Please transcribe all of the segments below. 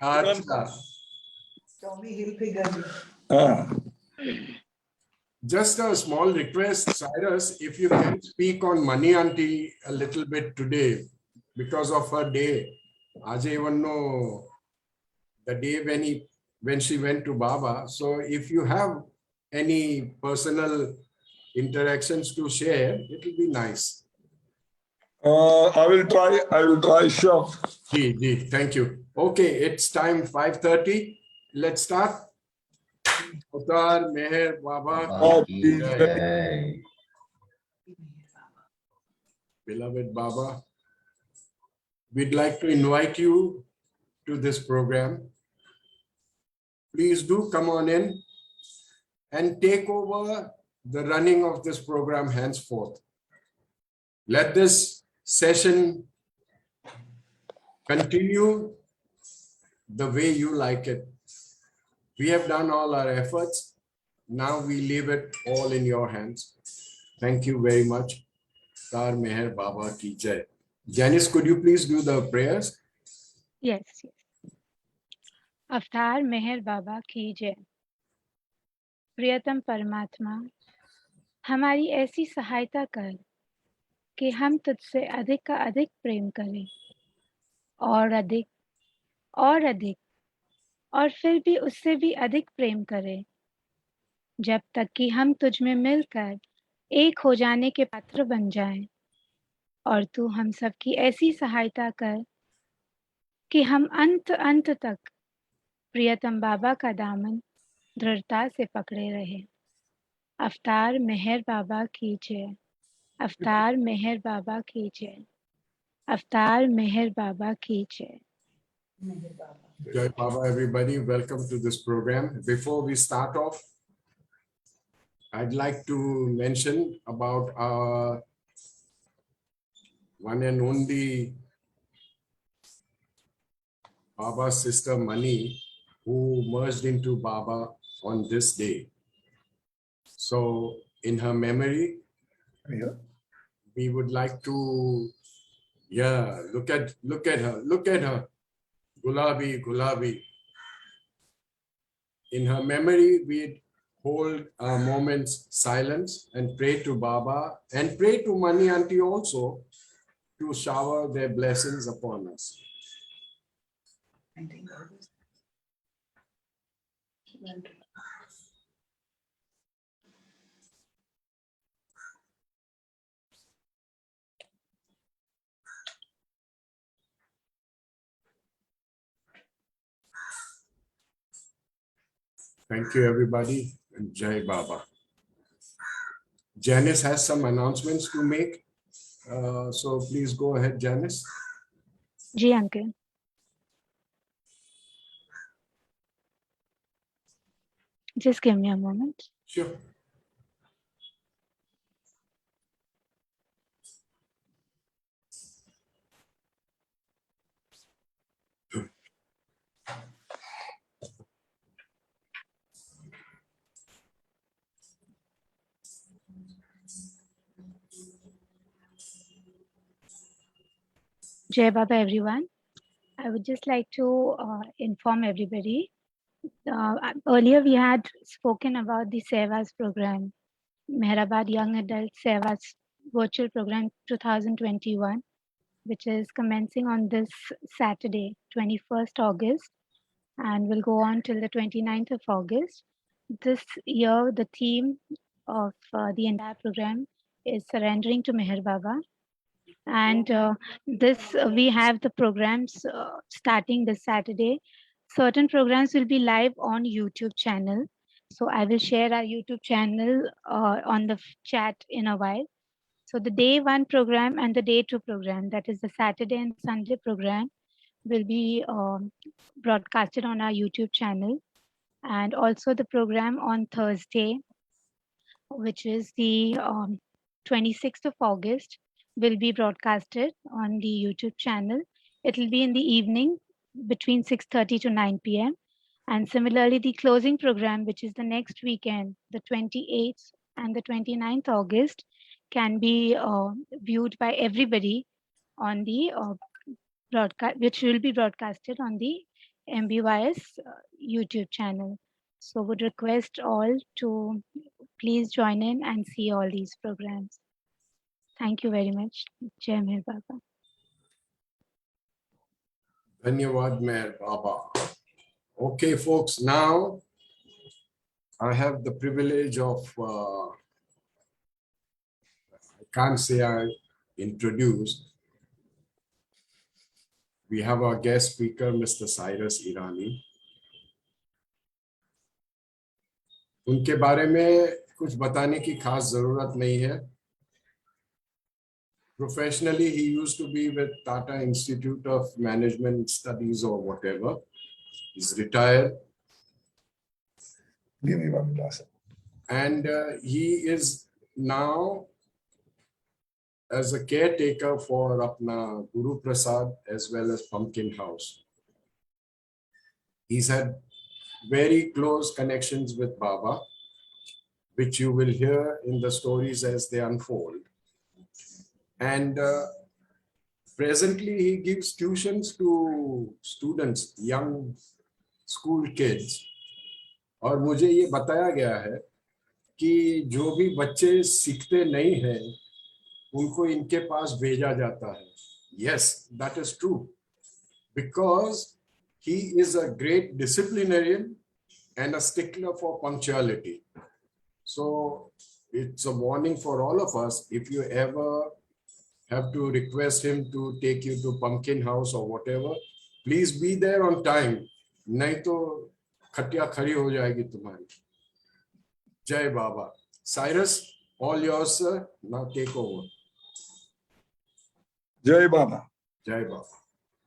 Achha. Tommy Hilfiger. Just a small request, Cyrus, if you can speak on Money Auntie a little bit today because of her day. Aj even know the day when she went to Baba. So if you have any personal interactions to share, it will be nice. I will try, sure. Thank you. Okay, it's time 5:30. Let's start. Avtar Meher Baba. Beloved Baba, we'd like to invite you to this program. Please do come on in and take over the running of this program henceforth. Let this session continue the way you like it. We have done all our efforts. Now we leave it all in your hands. Thank you very much. Tar Meher Baba ki jai. Janice, could you please do the prayers? Yes. अवतार मेहर बाबा की जय। प्रियतम परमात्मा, हमारी ऐसी सहायता कर कि हम तुझसे अधिक का अधिक प्रेम करें और अधिक और फिर भी उससे भी अधिक प्रेम करें, जब तक कि हम तुझ में मिलकर एक हो जाने के पात्र बन जाएं। और तू हम सब की ऐसी सहायता कर कि हम अंत तक प्रियतम बाबा का दामन दृढ़ता से पकड़े रहे। अवतार मेहर बाबा की जय। अवतार मेहर बाबा की जय। अवतार मेहर बाबा की जय। Jai Baba, everybody. Welcome to this program. Before we start off, I'd like to mention about our one and only Baba's sister Mani, who merged into Baba on this day. So in her memory, we would like to, look at her. Gulabi. In her memory, we hold a moment's silence and pray to Baba and pray to Mani Auntie also to shower their blessings upon us. Thank you, everybody, and Jai Baba. Janice has some announcements to make. So please go ahead, Janice. जी uncle. Just give me a moment. Sure. Jai Baba, everyone. I would just like to inform everybody. Earlier, we had spoken about the Sevas program, Mehrabad Young Adult Sevas virtual program 2021, which is commencing on this Saturday, 21st August, and will go on till the 29th of August. This year, the theme of the entire program is Surrendering to Meher Baba. And we have the programs starting this Saturday. Certain programs will be live on YouTube channel. So I will share our YouTube channel on the chat in a while. So the day 1 program and the day 2 program, that is the Saturday and Sunday program, will be broadcasted on our YouTube channel. And also the program on Thursday, which is the 26th of August, will be broadcasted on the YouTube channel. It will be in the evening between 6:30 to 9 p.m. And similarly, the closing program, which is the next weekend, the 28th and the 29th August, can be viewed by everybody on the broadcast, which will be broadcasted on the MBYS YouTube channel. So would request all to please join in and see all these programs. Thank you very much. Jai Mehr Baba. Dhanyavad Mehr Baba. Okay, folks, now I have the privilege of, I can't say I introduced. We have our guest speaker, Mr. Cyrus Irani. उनके बारे में कुछ बताने की खास जरूरत नहीं है. Professionally, he used to be with Tata Institute of Management Studies or whatever. He's retired. Give me one glass. And he is now as a caretaker for Apna Guru Prasad as well as Pumpkin House. He's had very close connections with Baba, which you will hear in the stories as they unfold. And presently he gives tuitions to students, young school kids. और मुझे ये बताया गया है कि जो भी बच्चे सीखते नहीं हैं उनको इनके पास भेजा जाता है. Yes, that is true, because he is a great disciplinarian and a stickler for punctuality. So it's a warning for all of us. If you ever have to request him to take you to Pumpkin House or whatever, please be there on time. नहीं तो खटिया खड़ी हो जाएगी तुम्हारी. Jai Baba. Cyrus, all yours, sir. Now take over. Jai Baba. Jai Baba.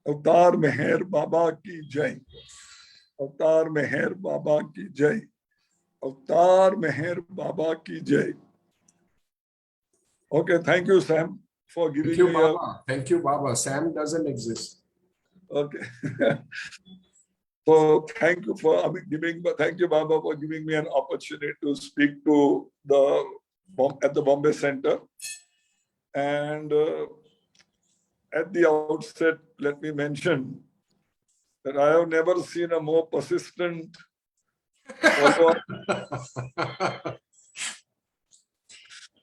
अवतार मेहर बाबा की जय. अवतार मेहर बाबा की जय. अवतार मेहर बाबा की जय. Okay, thank you, Sam, for giving Thank you, me Baba. Thank you, Baba. Sam doesn't exist. Okay. So thank you for thank you, Baba, for giving me an opportunity to speak to at the Bombay Center. And at the outset, let me mention that I have never seen a more persistent follower.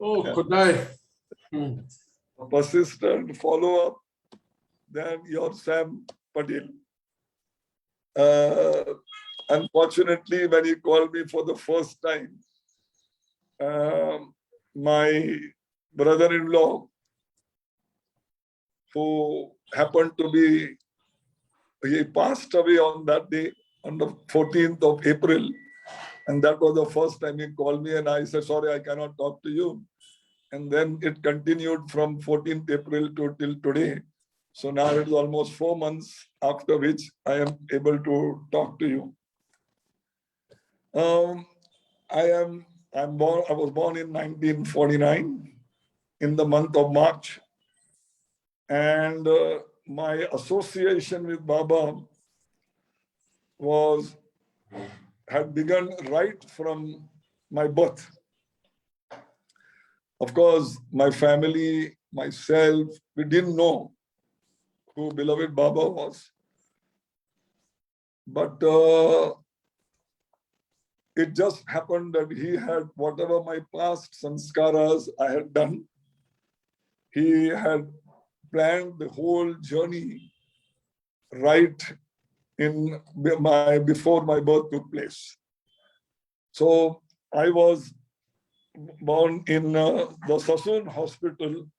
Oh, Khudai. A persistent follow-up than your Sam Patel. Unfortunately, when he called me for the first time, my brother-in-law, who happened to be, he passed away on that day, on the 14th of April. And that was the first time he called me, and I said, sorry, I cannot talk to you. And then it continued from 14th April to till today. So now it is almost 4 months after which I am able to talk to you. I was born in 1949 in the month of March. And my association with Baba had begun right from my birth. Of course, my family, myself, we didn't know who beloved Baba was. But it just happened that he had whatever my past sanskaras I had done, he had planned the whole journey right in before my birth took place. So I was born in the Sassoon Hospital,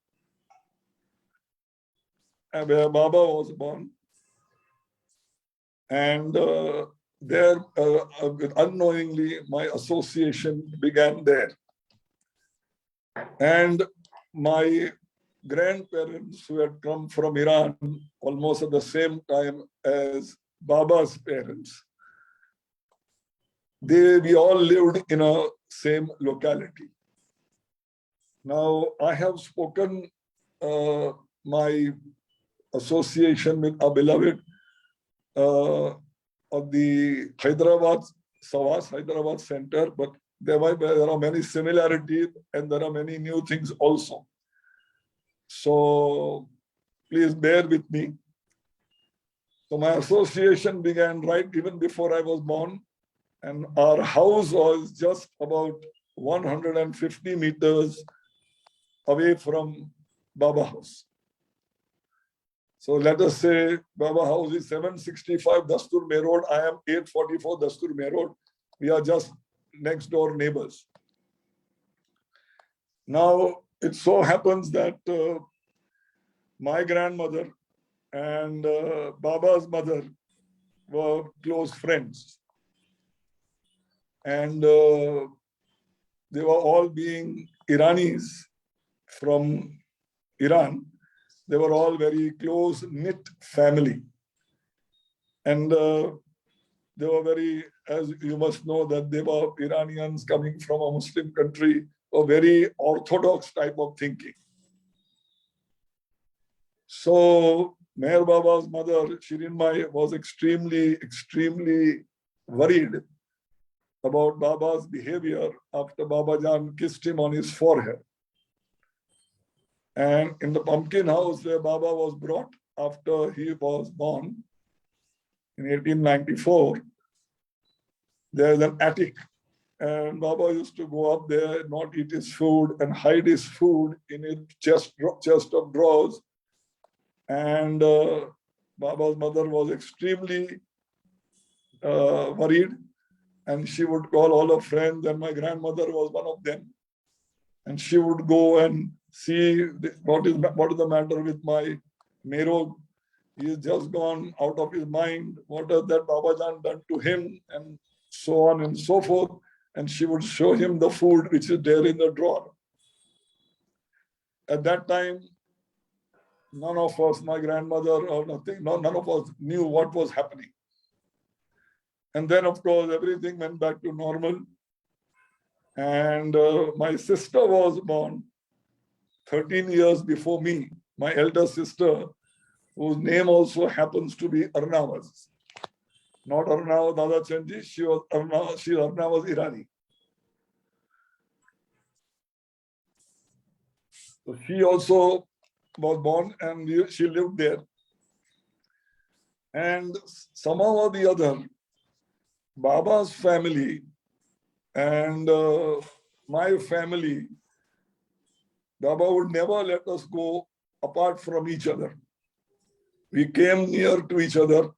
where Baba was born. And there, unknowingly, my association began there. And my grandparents, who had come from Iran almost at the same time as Baba's parents, we all lived in a same locality. Now, I have spoken my association with our beloved of the Hyderabad Center, but there are many similarities and there are many new things also. So please bear with me. So my association began right even before I was born, and our house was just about 150 meters away from Baba House. So let us say Baba House is 765 Dastur May Road. I am 844 Dastur May Road. We are just next door neighbors. Now, it so happens that my grandmother and Baba's mother were close friends. And they were all being Iranis from Iran. They were all very close knit family. And they were very, as you must know, that they were Iranians coming from a Muslim country, a very orthodox type of thinking. So Meher Baba's mother, Shirin Mai, was extremely worried about Baba's behavior after Baba Jan kissed him on his forehead. And in the pumpkin house where Baba was brought after he was born in 1894, there's an attic. And Baba used to go up there, not eat his food, and hide his food in his chest of drawers. And Baba's mother was extremely worried, and she would call all her friends, and my grandmother was one of them. And she would go and see what is the matter with my Mero. He has just gone out of his mind. What has that Baba Jan done to him? And so on and so forth. And she would show him the food which is there in the drawer. At that time, none of us, my grandmother or nothing, none of us knew what was happening. And then, of course, everything went back to normal. And my sister was born 13 years before me, my elder sister, whose name also happens to be Arnavas. Not Arnav Dada Chandji, she was Irani. So she also was born and she lived there. And somehow or the other, Baba's family and my family, Baba would never let us go apart from each other. We came near to each other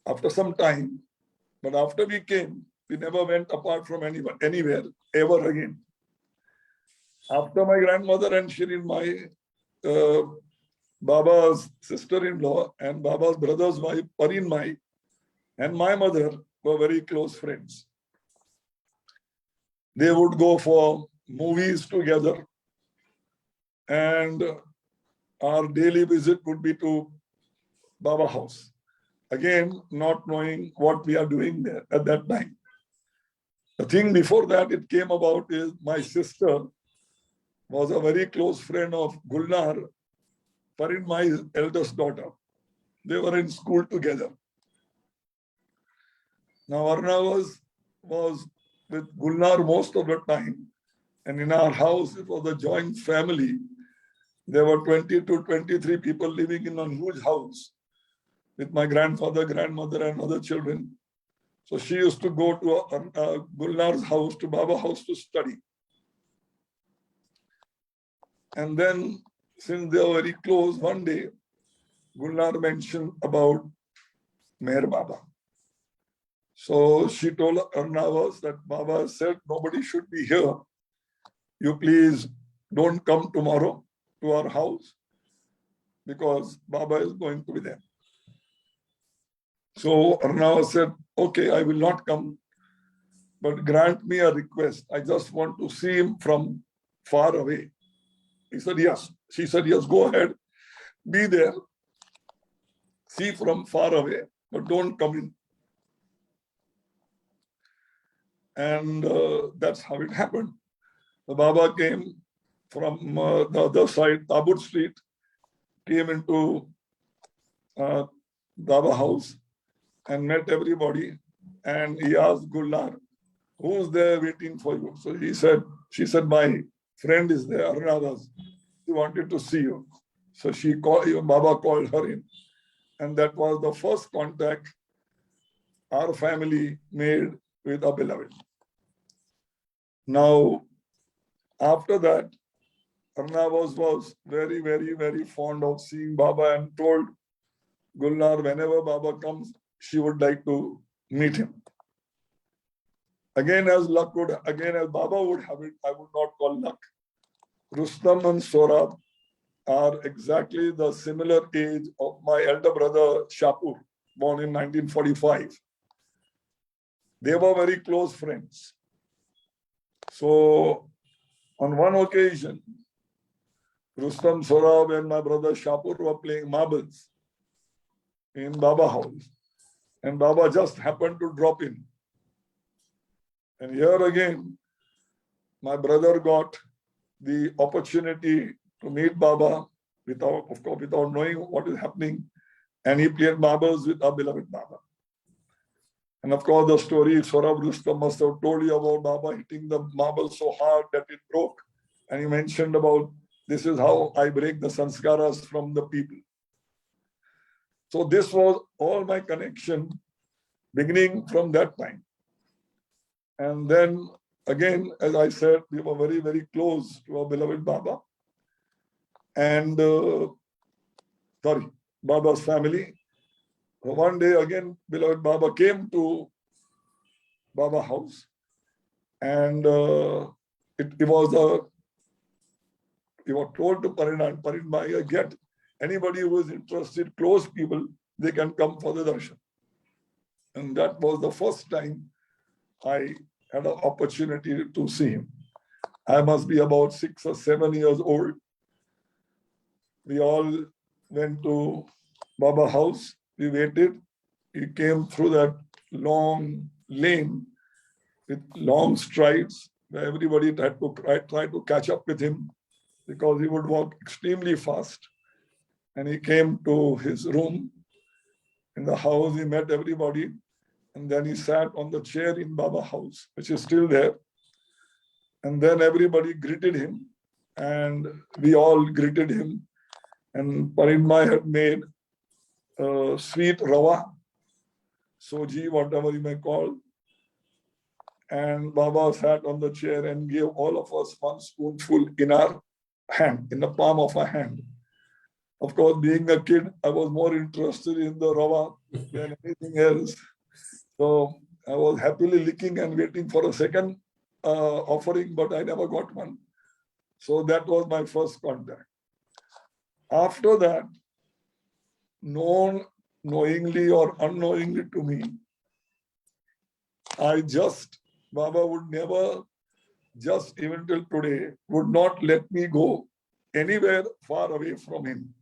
after some time, but after we came, we never went apart from anywhere, ever again. After my grandmother and Shirin Mai, Baba's sister-in-law and Baba's brother's wife, Parin Mai, and my mother were very close friends. They would go for movies together, and our daily visit would be to Baba House. Again, not knowing what we are doing there at that time. The thing before that it came about is my sister was a very close friend of Gulnar, Parin Mai's eldest daughter. They were in school together. Now Arnavas was with Gulnar most of the time, and in our house it was a joint family. There were 20 to 23 people living in a huge house with my grandfather, grandmother, and other children. So she used to go to Gulnar's house, to Baba House to study. And then, since they were very close, one day, Gulnar mentioned about Meher Baba. So she told Arnavas that Baba said, nobody should be here. You please don't come tomorrow to our house because Baba is going to be there. So Arnavas said, okay, I will not come, but grant me a request. I just want to see him from far away. He said, yes. She said, yes, go ahead, be there, see from far away, but don't come in. And that's how it happened. The Baba came from the other side, Tabut Street, came into Baba House and met everybody. And he asked Gulnar, who's there waiting for you? So she said, my friend is there, Arnavas. He wanted to see you. So Baba called her in. And that was the first contact our family made with our beloved. Now, after that, Arna was very, very, very fond of seeing Baba and told Gulnar whenever Baba comes, she would like to meet him. Again, as Baba would have it, I would not call luck. Rustam and Sorab are exactly the similar age of my elder brother Shapur, born in 1945. They were very close friends. So on one occasion, Rustam, Sorab and my brother Shapur were playing marbles in Baba house. And Baba just happened to drop in. And here again, my brother got the opportunity to meet Baba without knowing what is happening. And he played marbles with our beloved Baba. And of course, the story Saurabh Rustam must have told you about Baba hitting the marble so hard that it broke. And he mentioned about, this is how I break the sanskaras from the people. So this was all my connection beginning from that time. And then again, as I said, we were very, very close to our beloved Baba. And Baba's family. One day again, beloved Baba came to Baba house, and he was told to Parinbhai, get anybody who is interested, close people, they can come for the darshan. And that was the first time I had an opportunity to see him. I must be about 6 or 7 years old. We all went to Baba house. We waited. He came through that long lane with long strides where everybody tried to catch up with him because he would walk extremely fast. And he came to his room. In the house, he met everybody. And then he sat on the chair in Baba house, which is still there. And then everybody greeted him. And we all greeted him. And Parinbhai had made sweet rava, soji, whatever you may call. And Baba sat on the chair and gave all of us one spoonful in our hand, in the palm of our hand. Of course, being a kid, I was more interested in the rava than anything else. So I was happily licking and waiting for a second offering, but I never got one. So that was my first contact. After that, knowingly or unknowingly to me, Baba would never, just even till today, would not let me go anywhere far away from him.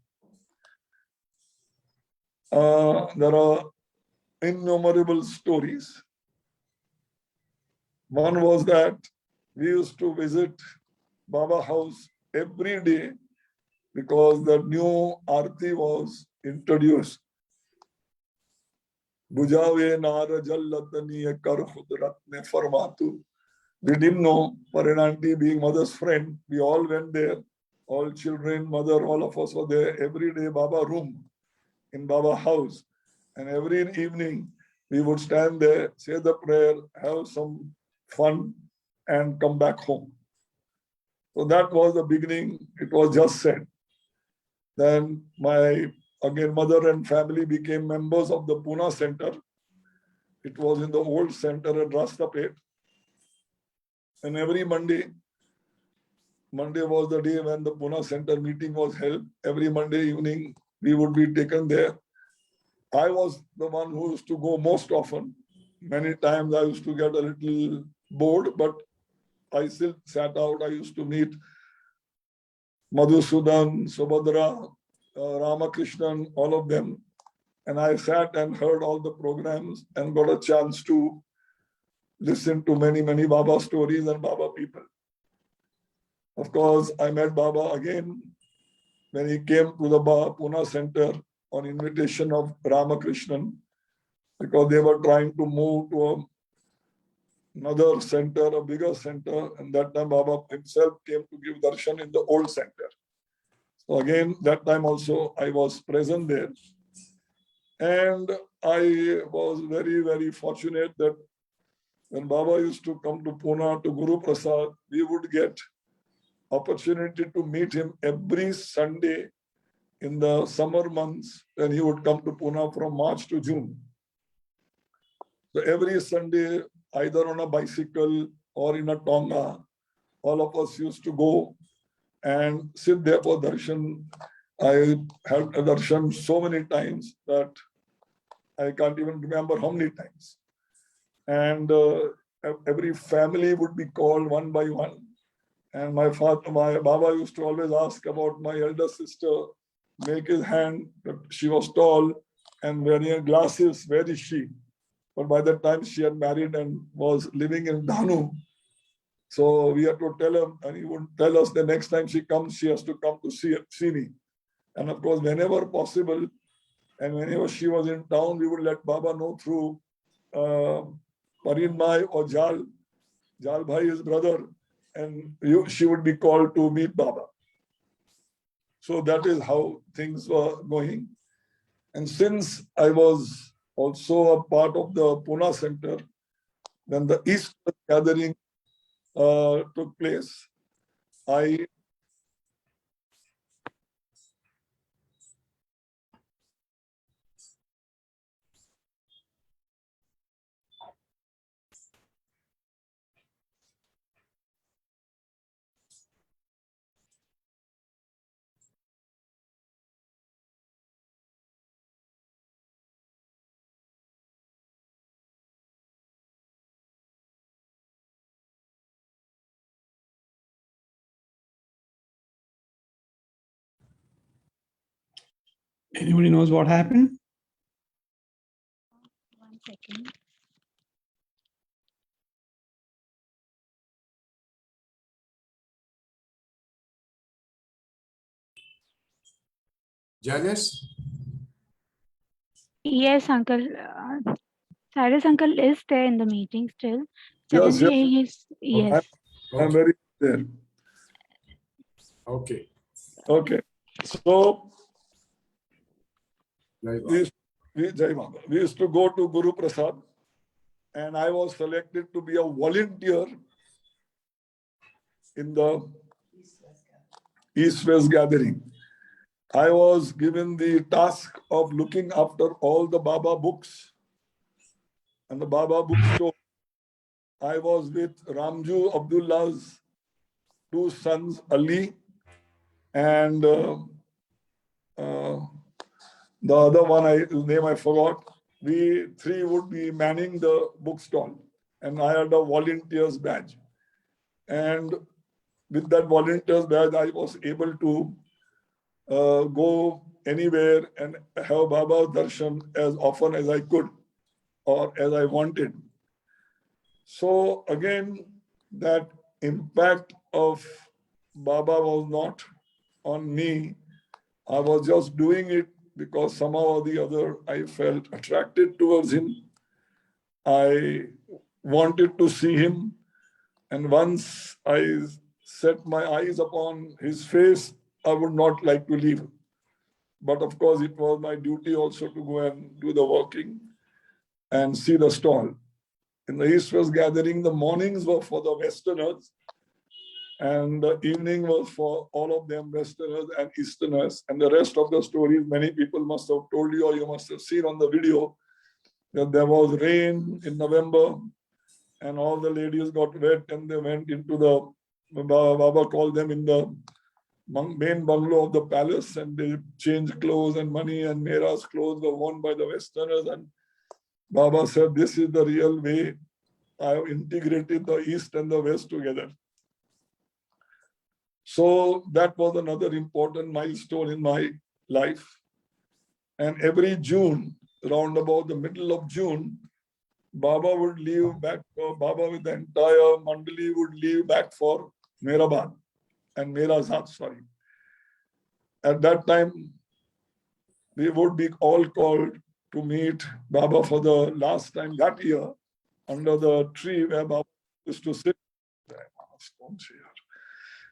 There are innumerable stories. One was that we used to visit Baba house every day because the new Aarti was introduced. Bujave Nara Jallatani Kar Khudratne Farmatu. We didn't know, Parinanti being mother's friend, we all went there. All children, mother, all of us were there every day, Baba room, in Baba house. And every evening, we would stand there, say the prayer, have some fun, and come back home. So that was the beginning. It was just said. Then my mother and family became members of the Pune Center. It was in the old center at Rastapet. And every Monday was the day when the Pune Center meeting was held. Every Monday evening, we would be taken there. I was the one who used to go most often. Many times I used to get a little bored, but I still sat out. I used to meet Madhusudan, Subhadra, Ramakrishnan, all of them. And I sat and heard all the programs and got a chance to listen to many, many Baba stories and Baba people. Of course, I met Baba again when he came to the Pune Center on invitation of Ramakrishnan, because they were trying to move to another center, a bigger center, and that time Baba himself came to give darshan in the old center. So again, that time also I was present there. And I was very, very fortunate that when Baba used to come to Pune to Guru Prasad, we would get opportunity to meet him every Sunday in the summer months when he would come to Pune from March to June. So every Sunday, either on a bicycle or in a tonga, all of us used to go and sit there for darshan. I had a darshan so many times that I can't even remember how many times. And every family would be called one by one. And my Baba used to always ask about my elder sister, make his hand, that she was tall and wearing glasses, where is she? But by that time she had married and was living in Dhanu. So we had to tell him, and he would tell us the next time she comes, she has to come to see me. And of course, whenever possible, and whenever she was in town, we would let Baba know through Parin Bhai or Jal Bhai, his brother, and she would be called to meet Baba. So that is how things were going. And since I was also a part of the Pune Center, when the East gathering took place, I Anybody knows what happened? 1 second. Janice? Yes, uncle. Cyrus uncle is there in the meeting still. yes, Suddenly he's yes. I'm very there. Okay. Okay. So Jai Baba. Jai Baba. We used to go to Guru Prasad, and I was selected to be a volunteer in the East-West gathering. I was given the task of looking after all the Baba books and the Baba bookstore. I was with Ramju Abdullah's two sons, Ali, and the other one, his name I forgot. We three would be manning the bookstall, and I had a volunteer's badge. And with that volunteer's badge, I was able to go anywhere and have Baba's darshan as often as I could or as I wanted. So again, that impact of Baba was not on me. I was just doing it because somehow or the other I felt attracted towards him. I wanted to see him. And once I set my eyes upon his face, I would not like to leave. But of course, it was my duty also to go and do the working and see the stall. In the East-West gathering, the mornings were for the Westerners, and the evening was for all of them, Westerners and Easterners. And the rest of the stories, many people must have told you, or you must have seen on the video, that there was rain in November, and all the ladies got wet, and they went into the, Baba called them in the main bungalow of the palace, and they changed clothes and money, and Mera's clothes were worn by the Westerners. And Baba said, this is the real way. I have integrated the East and the West together. So that was another important milestone in my life. And every June, around about the middle of June, Baba would leave back, Baba with the entire Mandali would leave back for Mehrabad and Merazat, sorry. At that time, we would be all called to meet Baba for the last time that year under the tree where Baba used to sit.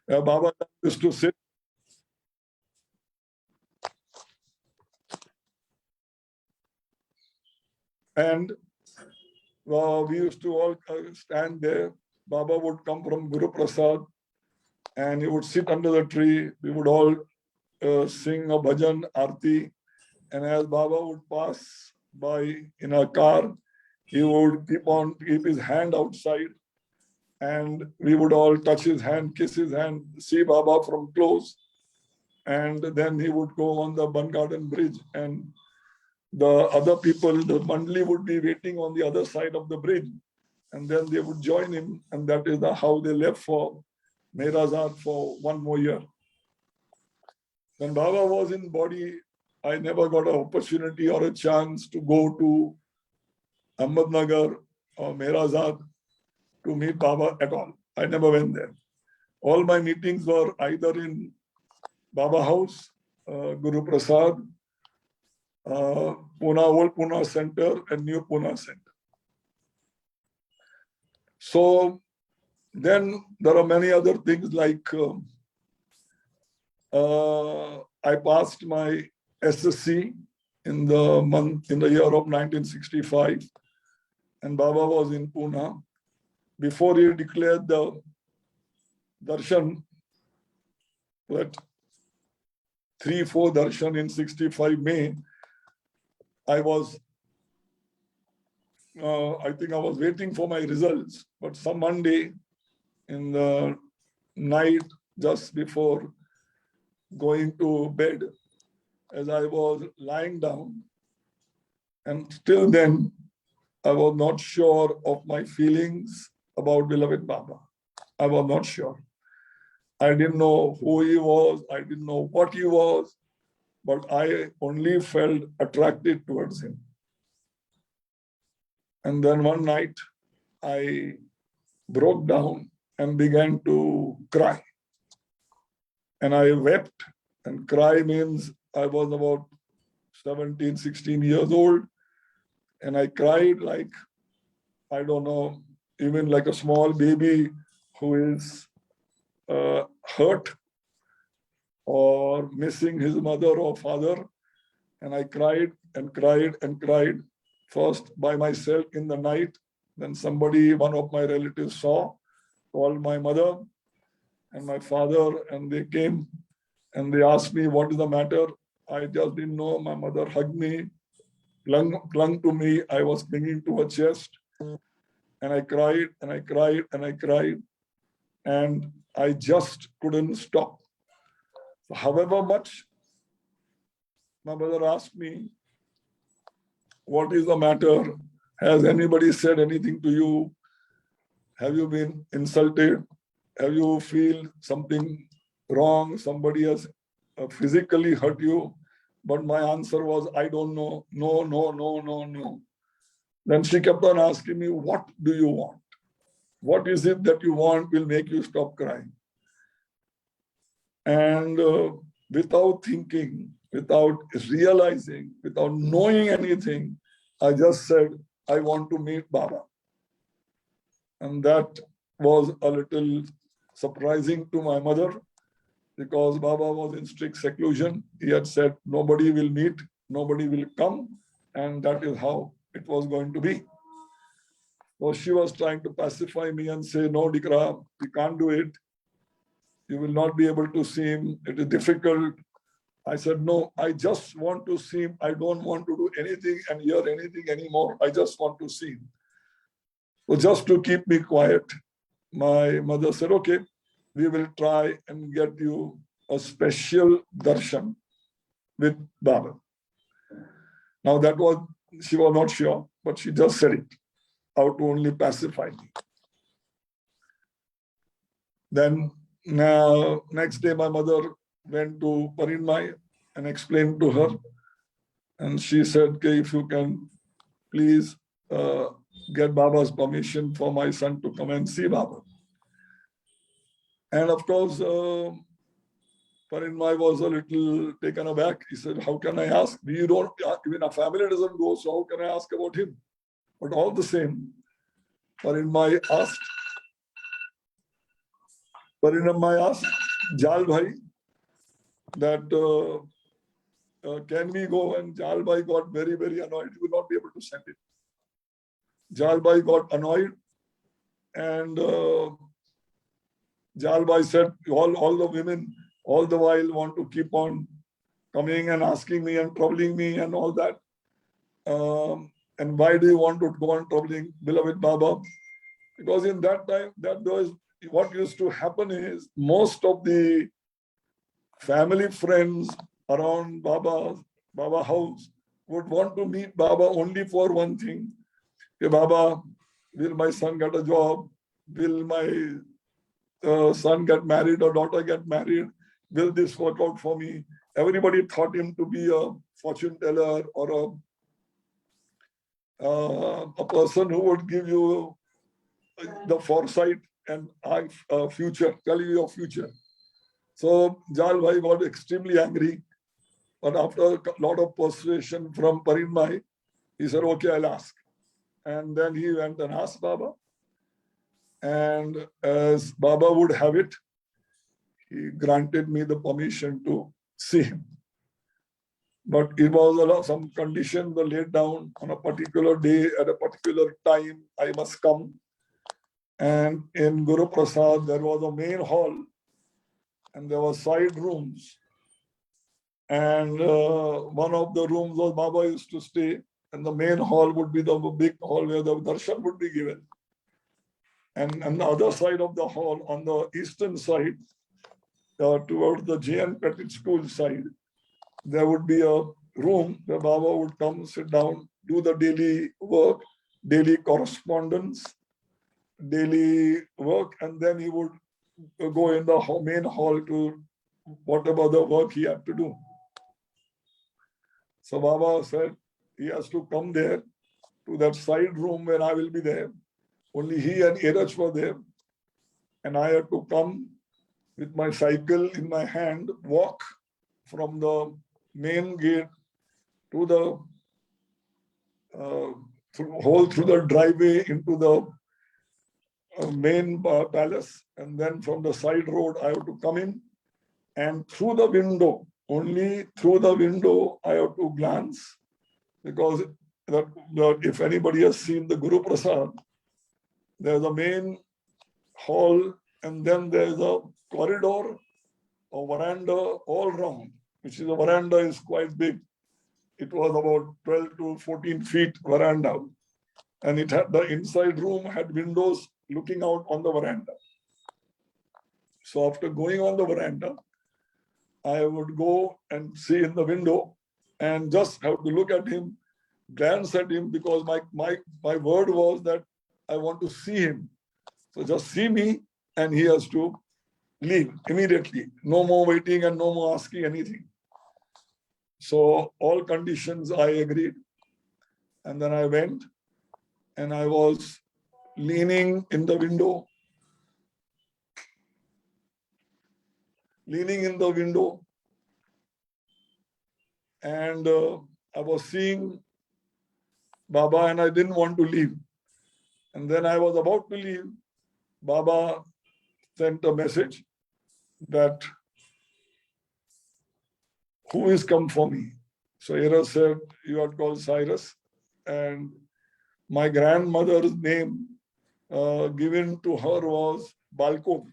Where Baba used to sit. And we used to all stand there. Baba would come from Guru Prasad and he would sit under the tree. We would all sing a bhajan, arti. And as Baba would pass by in a car, he would keep his hand outside and we would all touch his hand, kiss his hand, see Baba from close. And then he would go on the Bun Garden Bridge and the other people, the mandali would be waiting on the other side of the bridge. And then they would join him. And that is how they left for Mehrazad for one more year. When Baba was in body, I never got an opportunity or a chance to go to Ahmednagar or Mehrazad to meet Baba at all. I never went there. All my meetings were either in Baba House, Guru Prasad, Pune, Old Pune Center and New Pune Center. So then there are many other things like I passed my SSC in the year of 1965, and Baba was in Pune. Before he declared the darshan, that 3-4 darshan in 65 May, I think I was waiting for my results, but some Monday in the night, just before going to bed, as I was lying down, and till then, I was not sure of my feelings about beloved Baba. I was not sure. I didn't know who he was. I didn't know what he was, but I only felt attracted towards him. And then one night, I broke down and began to cry. And I wept, and cry means I was about 17, 16 years old. And I cried like, I don't know, even like a small baby who is hurt or missing his mother or father. And I cried and cried and cried, first by myself in the night. Then somebody, one of my relatives saw, called my mother and my father, and they came and they asked me, what is the matter? I just didn't know. My mother hugged me, clung to me. I was clinging to her chest. And I cried and I cried and I cried. And I just couldn't stop. So however much my mother asked me, what is the matter? Has anybody said anything to you? Have you been insulted? Have you feel something wrong? Somebody has physically hurt you? But my answer was, I don't know. No, no, no, no, no. Then she kept on asking me, what do you want? What is it that you want will make you stop crying? And without thinking, without realizing, without knowing anything, I just said, I want to meet Baba. And that was a little surprising to my mother, because Baba was in strict seclusion. He had said, nobody will meet, nobody will come. And that is how it was going to be. So she was trying to pacify me and say, no, Dikra, we can't do it. You will not be able to see him. It is difficult. I said, no, I just want to see him. I don't want to do anything and hear anything anymore. I just want to see him. So just to keep me quiet, my mother said, okay, we will try and get you a special darshan with Baba. Now that was, she was not sure, but she just said it how to only pacify me. Then next day, my mother went to Parinmai and explained to her. And she said, okay, if you can please get Baba's permission for my son to come and see Baba. And of course, Parinmai was a little taken aback. He said, how can I ask? We don't, even our family doesn't go, so how can I ask about him? But all the same, Parinmai asked Jal Bhai that can we go? And Jal Bhai got very, very annoyed. He would not be able to send it. Jalbai got annoyed, and Jalbai said, all the women all the while want to keep on coming and asking me and troubling me and all that. And why do you want to go on troubling beloved Baba? Because in that time, what used to happen is most of the family friends around Baba house would want to meet Baba only for one thing. Hey, Baba, will my son get a job? Will my son get married or daughter get married? Will this work out for me? Everybody thought him to be a fortune teller or a person who would give you the foresight and future, tell you your future. So Jal Bhai got extremely angry, but after a lot of persuasion from Parinmai, he said, okay, I'll ask. And then he went and asked Baba. And as Baba would have it, he granted me the permission to see him. But it was some condition laid down on a particular day at a particular time, I must come. And in Guru Prasad, there was a main hall and there were side rooms. And one of the rooms was Baba used to stay, and the main hall would be the big hall where the darshan would be given. And on the other side of the hall, on the eastern side, towards the J.N. Petit School side, there would be a room where Baba would come, sit down, do the daily work, daily correspondence, daily work, and then he would go in the main hall to whatever the work he had to do. So Baba said he has to come there to that side room where I will be there. Only he and Iraj were there. And I had to come with my cycle in my hand, walk from the main gate to the through the driveway into the main palace. And then from the side road, I have to come in. And through the window, only through the window, I have to glance. Because if anybody has seen the Guru Prasad, there's a main hall, and then there's a corridor, a veranda all round, which is a veranda is quite big. It was about 12 to 14 feet veranda. And it had the inside room had windows looking out on the veranda. So after going on the veranda, I would go and see in the window and just have to look at him, glance at him, because my word was that I want to see him. So just see me, and he has to leave immediately. No more waiting and no more asking anything. So all conditions I agreed. And then I went and I was leaning in the window. And I was seeing Baba and I didn't want to leave. And then I was about to leave. Baba sent a message that who is come for me? So Ira said, you are called Cyrus. And my grandmother's name given to her was Balkon.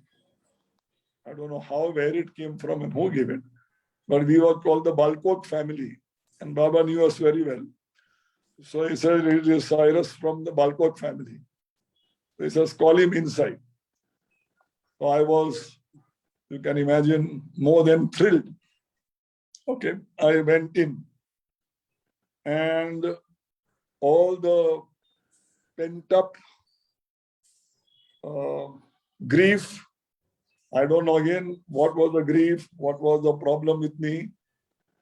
I don't know where it came from and who gave it. But we were called the Balkot family. And Baba knew us very well. So he said, it is Cyrus from the Balkot family. So he says, call him inside. So I was, you can imagine, more than thrilled. Okay, I went in. And all the pent up grief, I don't know again what was the grief, what was the problem with me.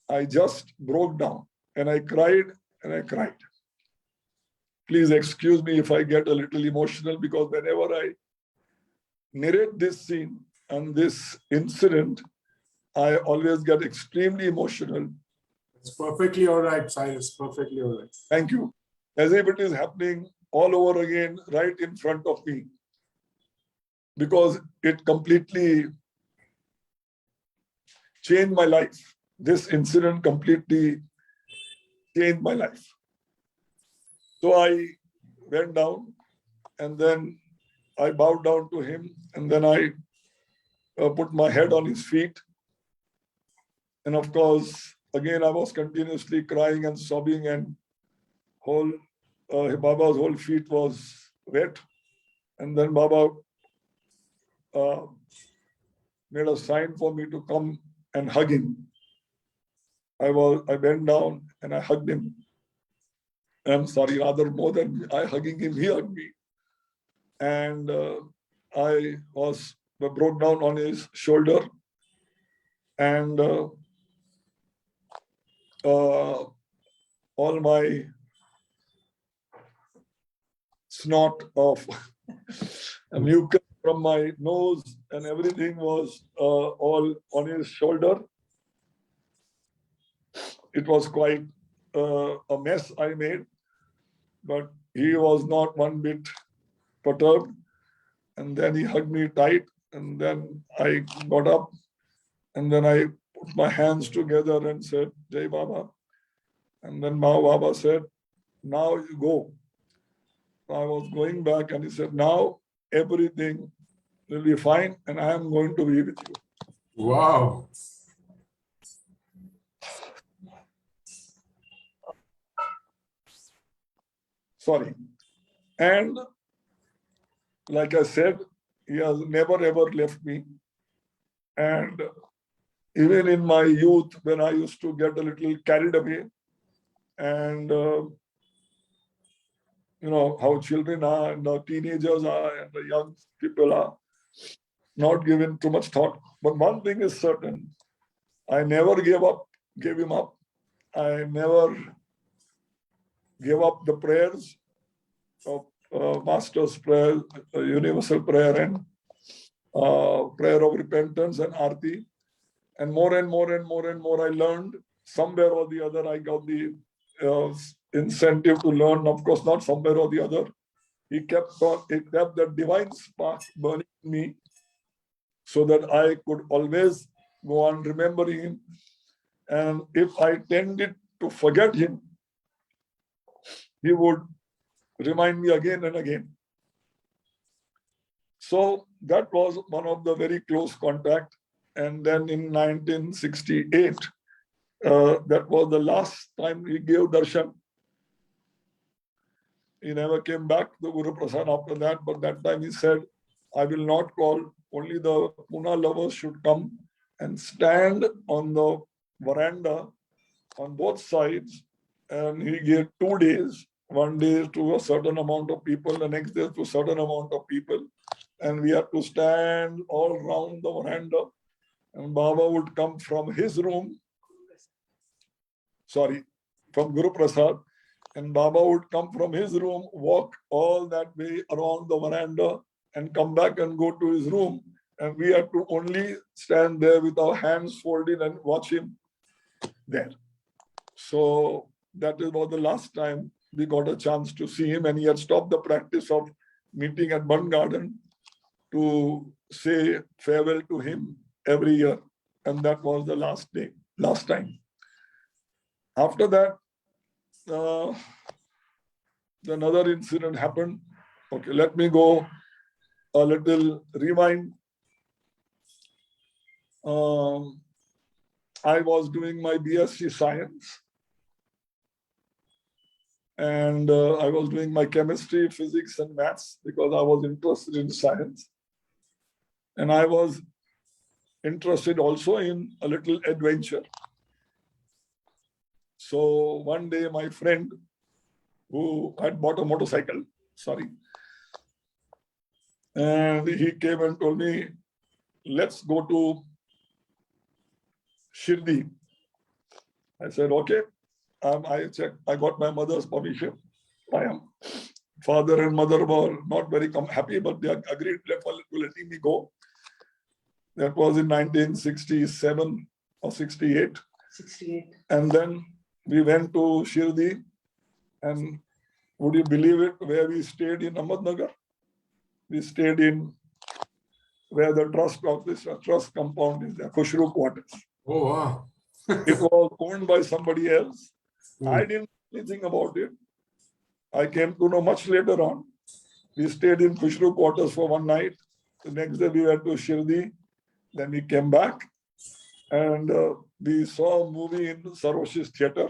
I just broke down and I cried and I cried. Please excuse me if I get a little emotional, because whenever I narrate this scene and this incident, I always get extremely emotional. It's perfectly all right, Cyrus. Perfectly all right. Thank you. As if it is happening all over again right in front of me. Because it completely changed my life. This incident completely changed my life. So I went down, and then I bowed down to him, and then I put my head on his feet. And of course, again, I was continuously crying and sobbing, and Baba's whole feet was wet. And then Baba made a sign for me to come and hug him. I bent down and I hugged him. I'm sorry, rather more than I hugging him, he hugged me. And I broke down on his shoulder, and all my snot of mucus from my nose and everything was all on his shoulder. It was quite a mess I made, but he was not one bit perturbed. And then he hugged me tight, and then I got up, and then I put my hands together and said, Jai Baba. And then Baba said, now you go. I was going back, and he said, now everything will be fine, and I am going to be with you. Wow. Sorry. And like I said, he has never ever left me. And even in my youth, when I used to get a little carried away, and you know how children are, and the teenagers are, and the young people are, not given too much thought. But one thing is certain, I never gave him up. I never gave up the prayers of Master's prayer, universal prayer, and prayer of repentance and Aarti. And more and more and more and more I learned. Somewhere or the other, I got the incentive to learn. Of course, not somewhere or the other. He kept that divine spark burning in me, so that I could always go on remembering him. And if I tended to forget him, he would remind me again and again. So that was one of the very close contact. And then in 1968, that was the last time he gave darshan. He never came back to Guru Prasad after that, but that time he said, I will not call, only the Pune lovers should come and stand on the veranda on both sides. And he gave 2 days, one day to a certain amount of people, the next day to a certain amount of people. And we had to stand all around the veranda. And Baba would come from his room, from Guru Prasad. And Baba would come from his room, walk all that way around the veranda, and come back and go to his room. And we had to only stand there with our hands folded and watch him there. So that was the last time we got a chance to see him. And he had stopped the practice of meeting at Bun Garden to say farewell to him every year. And that was the last time. After that, another incident happened. Okay, let me go a little rewind. I was doing my BSc Science, and I was doing my chemistry, physics, and maths because I was interested in science. And I was interested also in a little adventure. So one day my friend who had bought a motorcycle, and he came and told me, let's go to Shirdi. I said, okay. I checked, I got my mother's permission. Father and mother were not very happy, but they agreed to letting me go. That was in 1967 or 68. 68. And then we went to Shirdi, and would you believe it, where we stayed in Ahmednagar? We stayed in where the trust compound is there, Khushru quarters. Oh, wow. It was owned by somebody else. I didn't know anything about it. I came to know much later on. We stayed in Kushru quarters for one night. The next day we went to Shirdi. Then we came back and we saw a movie in Saroshi's theater.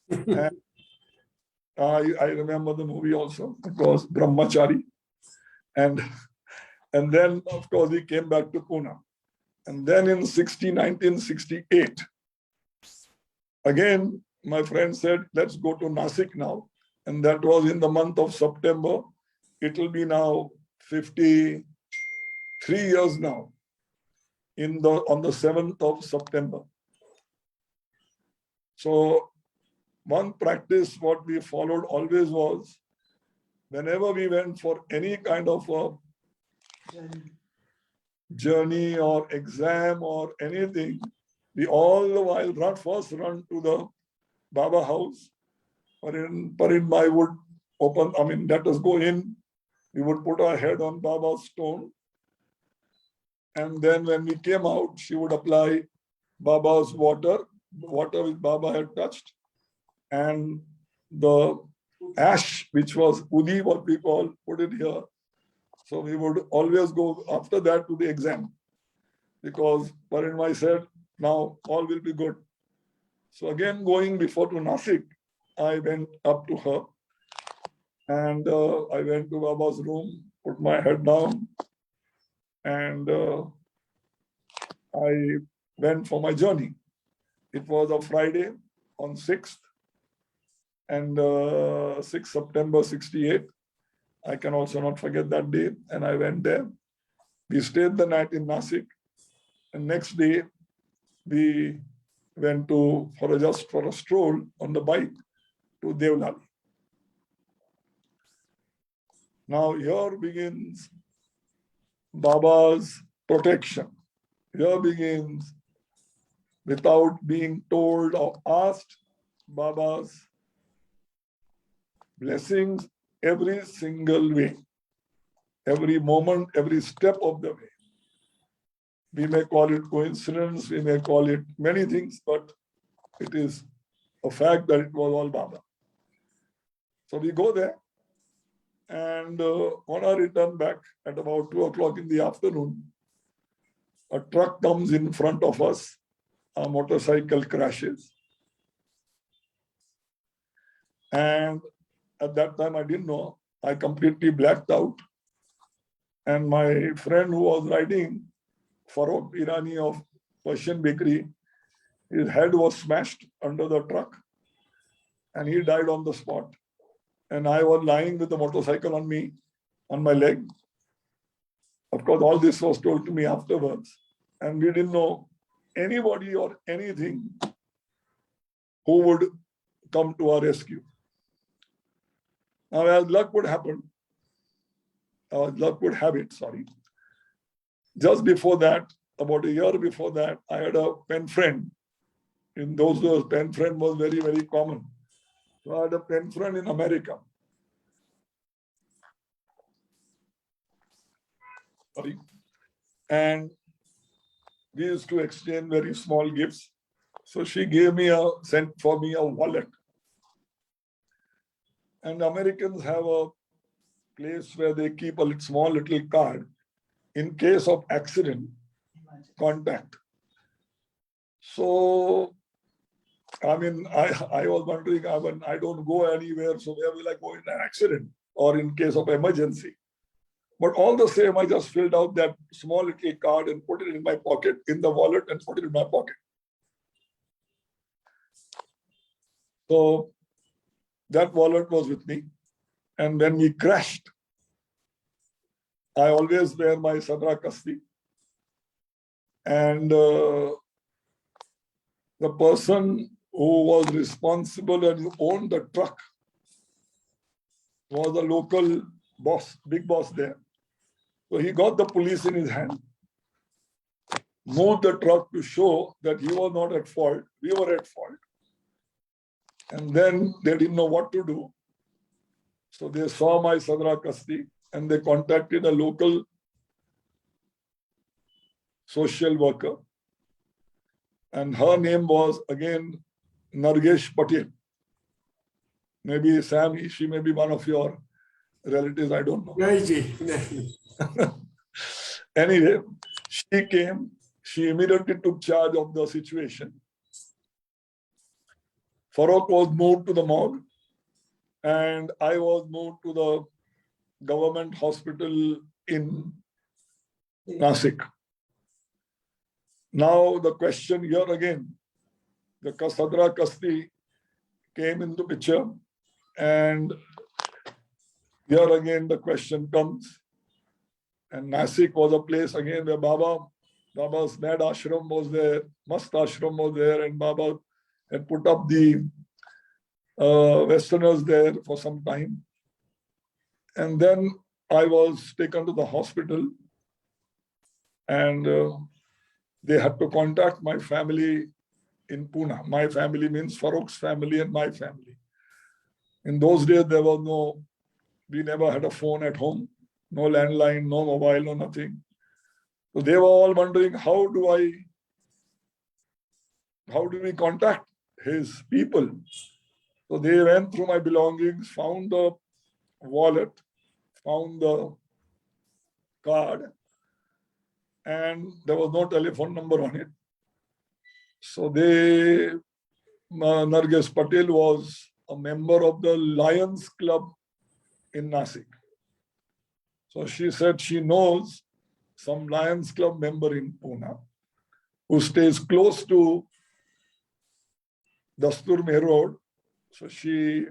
And I remember the movie also. It was Brahmachari. And then, of course, we came back to Pune. And then in 1968, again, my friend said, let's go to Nasik now. And that was in the month of September. It will be now 53 years now on the 7th of September. So one practice what we followed always was whenever we went for any kind of a journey or exam or anything, we all the while first run to the Baba house. Parinbai would open, let us go in. We would put our head on Baba's stone. And then when we came out, she would apply Baba's water which Baba had touched, and the ash, which was udi, what we call, put it here. So we would always go after that to the exam, because Parinbai said, now all will be good. So again, going before to Nasik, I went up to her and I went to Baba's room, put my head down, and I went for my journey. It was a Friday on 6th and 6th September 68. I can also not forget that day. And I went there. We stayed the night in Nasik. And next day, we went just for a stroll on the bike to Devlali. Now here begins Baba's protection. Here begins, without being told or asked, Baba's blessings every single way, every moment, every step of the way. We may call it coincidence, we may call it many things, but it is a fact that it was all Baba. So we go there, and on our return back at about 2 o'clock in the afternoon, a truck comes in front of us, a motorcycle crashes. And at that time, I didn't know, I completely blacked out. And my friend who was riding, Farokh Irani of Persian Bakery, his head was smashed under the truck and he died on the spot. And I was lying with the motorcycle on me, on my leg. Of course, all this was told to me afterwards. And we didn't know anybody or anything who would come to our rescue. Now, as luck would have it, just before that, about a year before that, I had a pen friend. In those days, pen friend was very, very common. So I had a pen friend in America. And we used to exchange very small gifts. So she sent for me a wallet. And Americans have a place where they keep a small little card in case of accident, contact. So, I was wondering, I don't go anywhere, so where will I go in an accident or in case of emergency? But all the same, I just filled out that small little card and put it in my pocket, in the wallet, and put it in my pocket. So that wallet was with me. And when we crashed, I always wear my Sadra Kasti. And the person who was responsible and who owned the truck was a local boss, big boss there. So he got the police in his hand, moved the truck to show that he was not at fault, we were at fault. And then they didn't know what to do. So they saw my Sadra Kasti and they contacted a local social worker. And her name was again Nargesh Patel. Maybe Sam, she may be one of your relatives, I don't know. नहीं जी, नहीं. Anyway, she came, she immediately took charge of the situation. Farooq was moved to the morgue and I was moved to the government hospital in Nasik. Now the question here again, the Sadra Kasti came into picture, and here again the question comes. And Nasik was a place again where Baba's mad ashram was there, mast ashram was there, and Baba had put up the Westerners there for some time. And then I was taken to the hospital, and they had to contact my family in Pune. My family means Farooq's family and my family. In those days, we never had a phone at home, no landline, no mobile, no nothing. So they were all wondering, how do we contact his people? So they went through my belongings, found the wallet, found the card, and there was no telephone number on it. So Narges Patel was a member of the Lions Club in Nasik. So she said she knows some Lions Club member in Pune who stays close to Dastur Mehr Road. So she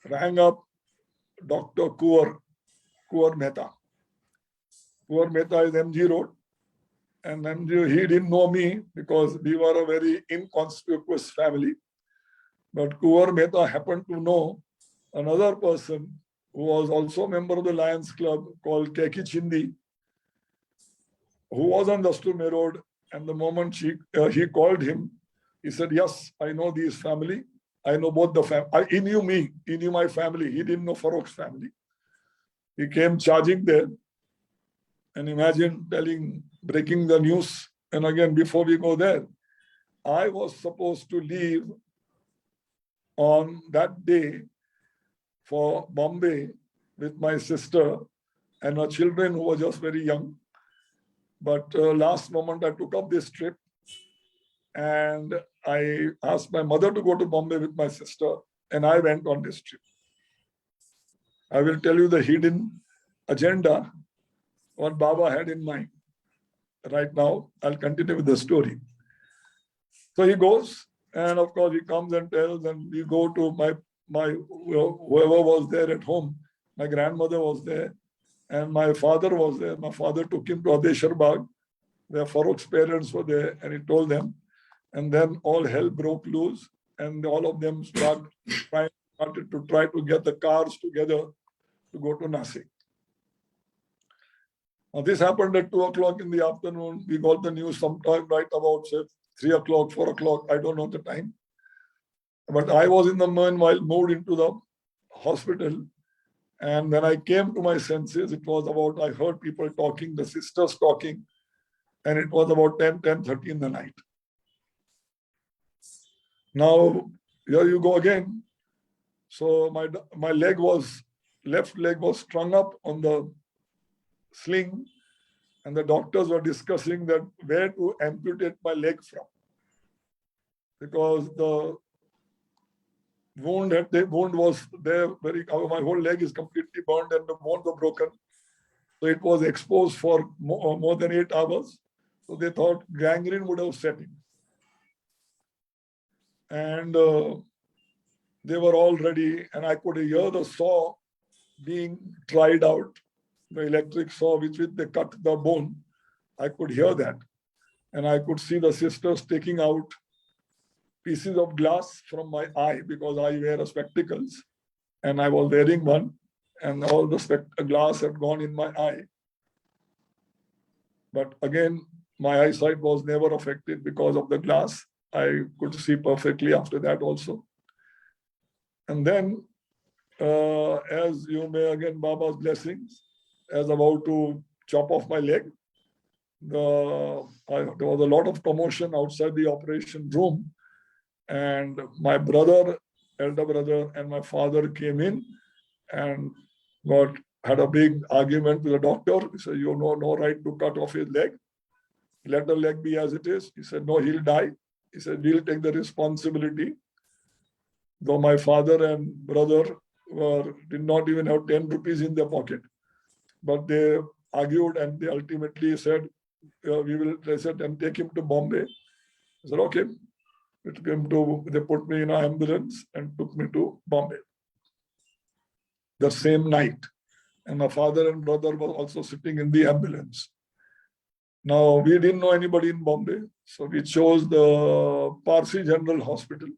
rang up Dr. Kuwar Mehta. Kuwar Mehta is MG Road. And MG, he didn't know me because we were a very inconspicuous family. But Kuwar Mehta happened to know another person who was also a member of the Lions Club called Keki Chindi, who was on Dastur Mehr Road. And the moment he called him, he said, yes, I know this family. I know both the family. He knew me. He knew my family. He didn't know Farooq's family. He came charging there. And imagine breaking the news. And again, before we go there, I was supposed to leave on that day for Bombay with my sister and her children who were just very young. But last moment, I took up this trip and I asked my mother to go to Bombay with my sister, and I went on this trip. I will tell you the hidden agenda, what Baba had in mind. Right now, I'll continue with the story. So he goes, and of course he comes and tells, and we go to my whoever was there at home. My grandmother was there, and my father was there. My father took him to Adeshar Bagh, where Farooq's parents were there, and he told them. And then all hell broke loose, and all of them started to try to get the cars together to go to Nasik. Now, this happened at 2 o'clock in the afternoon. We got the news sometime right about, say, 3 o'clock, 4 o'clock. I don't know the time. But I was in the meanwhile moved into the hospital. And when I came to my senses, it was about, I heard people talking, the sisters talking, and it was about 10:30 in the night. Now, here you go again. So my left leg was strung up on the sling, and the doctors were discussing that where to amputate my leg from, because the wound was there. My whole leg is completely burned and the bones were broken. So it was exposed for more than 8 hours. So they thought gangrene would have set in. And they were all ready, and I could hear the saw being tried out, the electric saw with which they cut the bone. I could hear that. And I could see the sisters taking out pieces of glass from my eye, because I wear spectacles, and I was wearing one, and all the glass had gone in my eye. But again, my eyesight was never affected because of the glass. I could see perfectly after that also. And then, as you may again, Baba's blessings, as about to chop off my leg, there was a lot of commotion outside the operation room. And my brother elder brother and my father came in and had a big argument with the doctor. He said, you know, no right to cut off his leg. Let the leg be as it is. He said, no, he'll die. He said, we'll take the responsibility. Though my father and brother did not even have 10 rupees in their pocket. But they argued and they ultimately said, they said, and take him to Bombay. I said, okay. They put me in an ambulance and took me to Bombay the same night. And my father and brother were also sitting in the ambulance. Now, we didn't know anybody in Bombay, so we chose the Parsi General Hospital.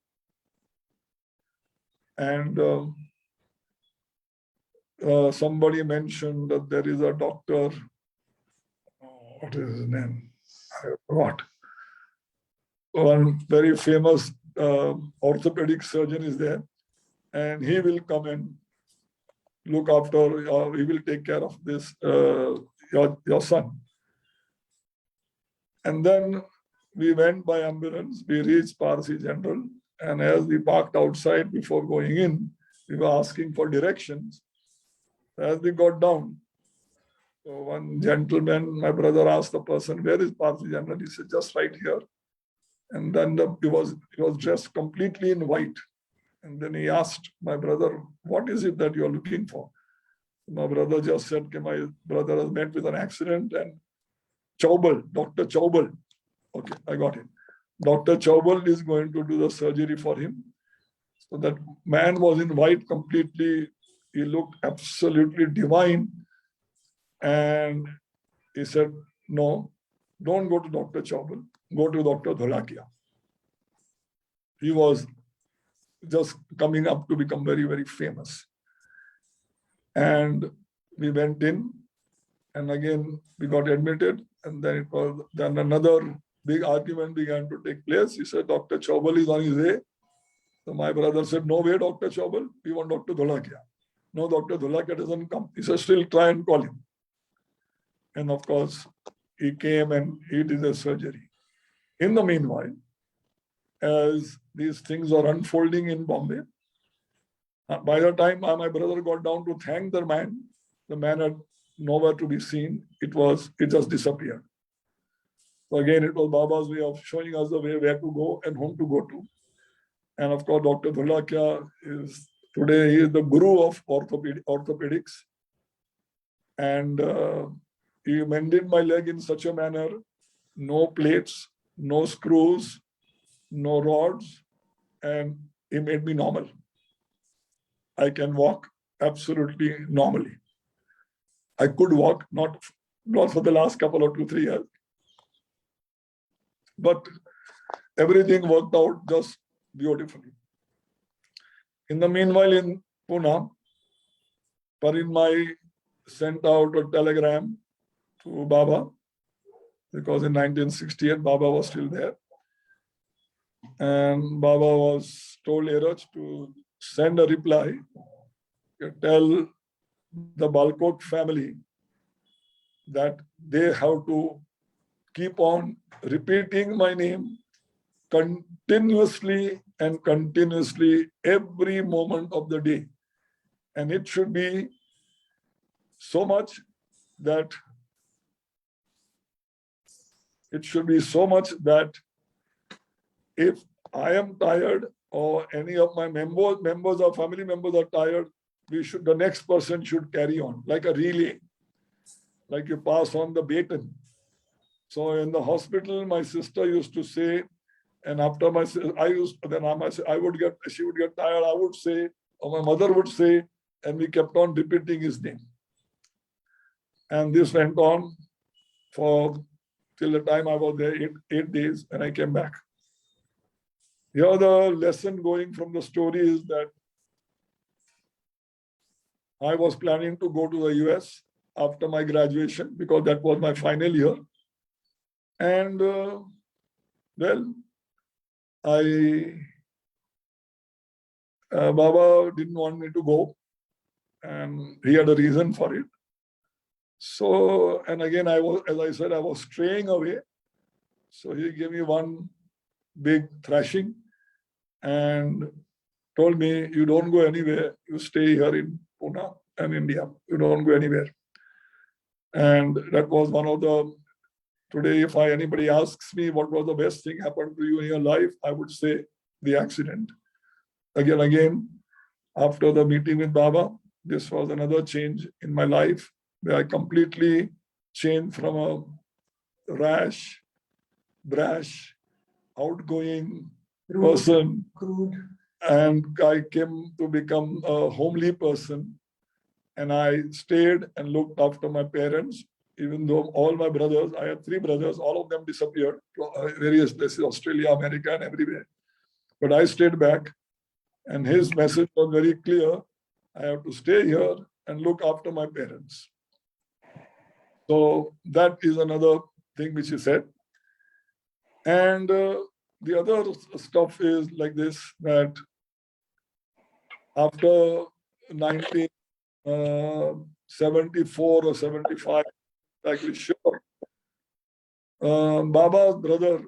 And somebody mentioned that there is a doctor, what is his name? I forgot. One very famous orthopedic surgeon is there, and he will come and look after, he will take care of this, your son. And then we went by ambulance, we reached Parsi General, and as we parked outside before going in, we were asking for directions. As we got down, so one gentleman, my brother asked the person, where is Parsi General? He said, just right here. And then he was dressed completely in white. And then he asked my brother, what is it that you're looking for? My brother just said, my brother has met with an accident and Chaubal, Dr. Chaubal. Okay, I got it. Dr. Chaubal is going to do the surgery for him. So that man was in white completely. He looked absolutely divine. And he said, no, don't go to Dr. Chaubal. Go to Dr. Dholakia. He was just coming up to become very, very famous. And we went in, and again we got admitted, and then another big argument began to take place. He said, Dr. Chaubal is on his way. So my brother said, no way, Dr. Chaubal, we want Dr. Dholakia. No, Dr. Dholakia doesn't come. He said, still try and call him. And of course, he came and he did the surgery. In the meanwhile, as these things are unfolding in Bombay, by the time my brother got down to thank the man had nowhere to be seen. It just disappeared. So again, it was Baba's way of showing us the way where to go and whom to go to. And of course, Dr. Dholakia is today, he is the guru of orthopedics. And he mended my leg in such a manner, no plates, no screws, no rods, and he made me normal. I can walk absolutely normally. I could walk, not for the last couple of 2-3 years. But everything worked out just beautifully. In the meanwhile, in Pune, Parinmai sent out a telegram to Baba, because in 1968, Baba was still there. And Baba was told Eraj to send a reply, tell the Balkot family that they have to keep on repeating my name continuously every moment of the day. And it should be so much that if I am tired or any of my members or family members are tired, the next person should carry on, like a relay, like you pass on the baton. So in the hospital, my sister used to say, and after she would get tired, I would say, or my mother would say, and we kept on repeating his name. And this went on till the time I was there, 8 days, and I came back. Here the lesson going from the story is that I was planning to go to the US after my graduation, because that was my final year. And Baba didn't want me to go, and he had a reason for it. So, and again, I was straying away. So he gave me one big thrashing and told me, you don't go anywhere. You stay here in Pune and India. You don't go anywhere. And that was one of the, today, if anybody asks me what was the best thing happened to you in your life, I would say the accident. Again, after the meeting with Baba, this was another change in my life where I completely changed from a rash, brash, outgoing person, Crude. and I came to become a homely person. And I stayed and looked after my parents, even though all my brothers, I had 3 brothers, all of them disappeared to various places, Australia, America, and everywhere. But I stayed back, and his message was very clear. I have to stay here and look after my parents. So that is another thing which he said. And the other stuff is like this, that after 1974 or 75, actually sure, Baba's brother,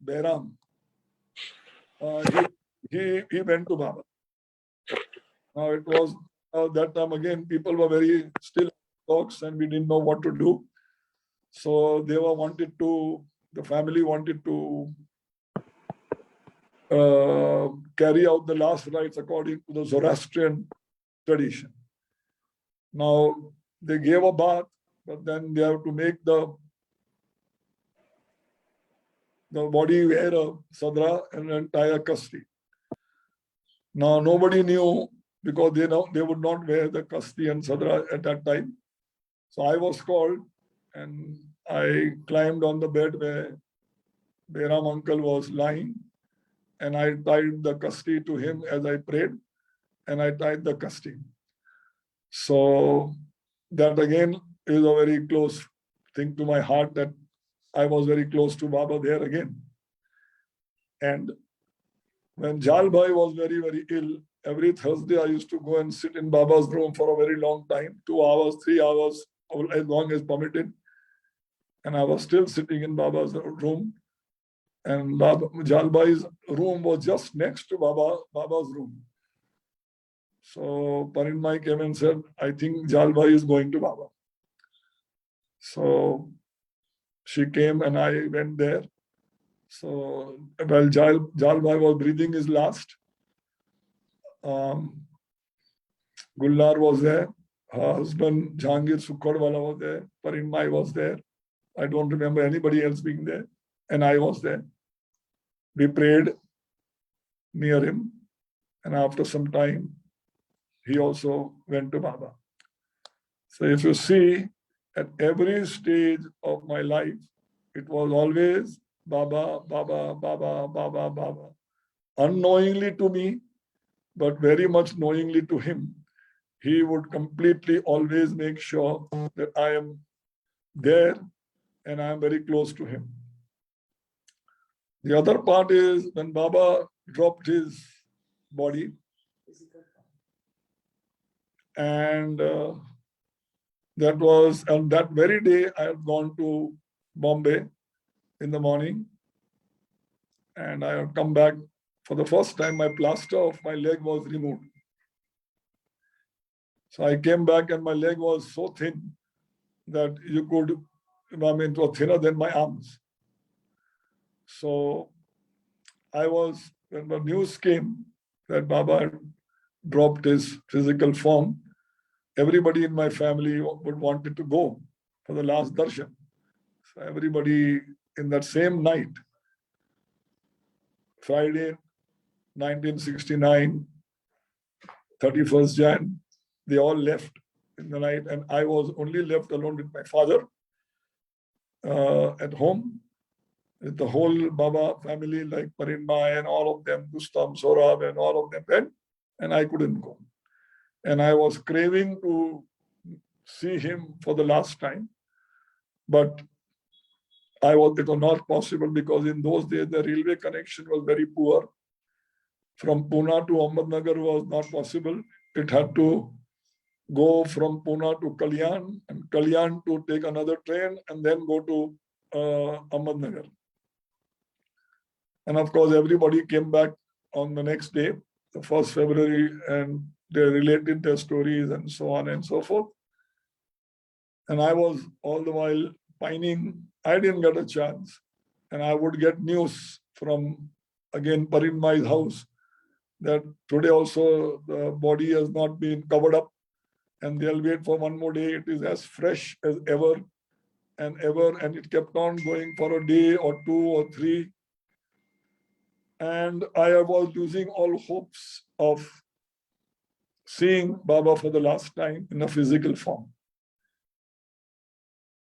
Behram, he went to Baba. Now it was that time again, people were very still talks and we didn't know what to do. So they the family wanted to carry out the last rites according to the Zoroastrian tradition. Now they gave a bath, but then they have to make the body wear a sadra and then tie a kasti. Now nobody knew, because they would not wear the kasti and sadra at that time. So I was called and I climbed on the bed where Behram uncle was lying, and I tied the kasti to him as I prayed, and I tied the kasti. So that again is a very close thing to my heart, that I was very close to Baba there again. And when Jal Bhai was very, very ill, every Thursday I used to go and sit in Baba's room for a very long time, 2 hours, 3 hours, as long as permitted. And I was still sitting in Baba's room. And Jal Bhai's room was just next to Baba's room. So Parinmai came and said, I think Jal Bhai is going to Baba. So she came and I went there. So while Jal Bhai was breathing his last, Gulnar was there, her husband Jahangir Sukhodwala was there, Parinmai was there. I don't remember anybody else being there, and I was there. We prayed near him, and after some time, he also went to Baba. So if you see, at every stage of my life, it was always Baba, Baba, Baba, Baba, Baba. Unknowingly to me, but very much knowingly to him. He would completely always make sure that I am there and I am very close to him. The other part is when Baba dropped his body, and that was on that very day I had gone to Bombay in the morning, and I had come back. For the first time, my plaster of my leg was removed. So I came back and my leg was so thin that you could, it was thinner than my arms. So when the news came that Baba had dropped his physical form, everybody in my family would wanted to go for the last darshan. So everybody in that same night, Friday, 1969, 31st Jan, they all left in the night, and I was only left alone with my father at home, with the whole Baba family, like Parinmai and all of them, Gustam, Sorab and all of them went, and I couldn't go. And I was craving to see him for the last time, but it was not possible, because in those days the railway connection was very poor. From Pune to Ahmednagar was not possible. It had to go from Pune to Kalyan, and Kalyan to take another train and then go to Ahmednagar. And of course, everybody came back on the next day. the 1st February, and they related their stories and so on and so forth. And I was all the while pining. I didn't get a chance. And I would get news from, again, Parinmai's house that today also the body has not been covered up and they'll wait for one more day. It is as fresh as ever and ever. And it kept on going for a day or 2 or 3. And I was losing all hopes of seeing Baba for the last time in a physical form.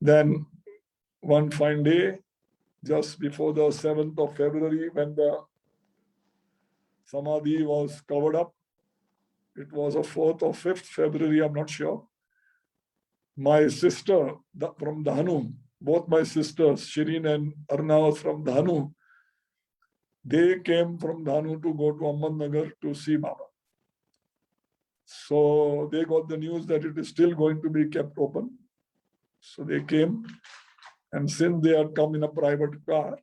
Then one fine day, just before the 7th of February, when the Samadhi was covered up, it was a 4th or 5th February, I'm not sure. My sister from Dahanu, both my sisters, Shireen and Arna, was from Dahanu. They came from Dahanu to go to Ahmednagar to see Baba. So they got the news that it is still going to be kept open. So they came, and since they had come in a private car,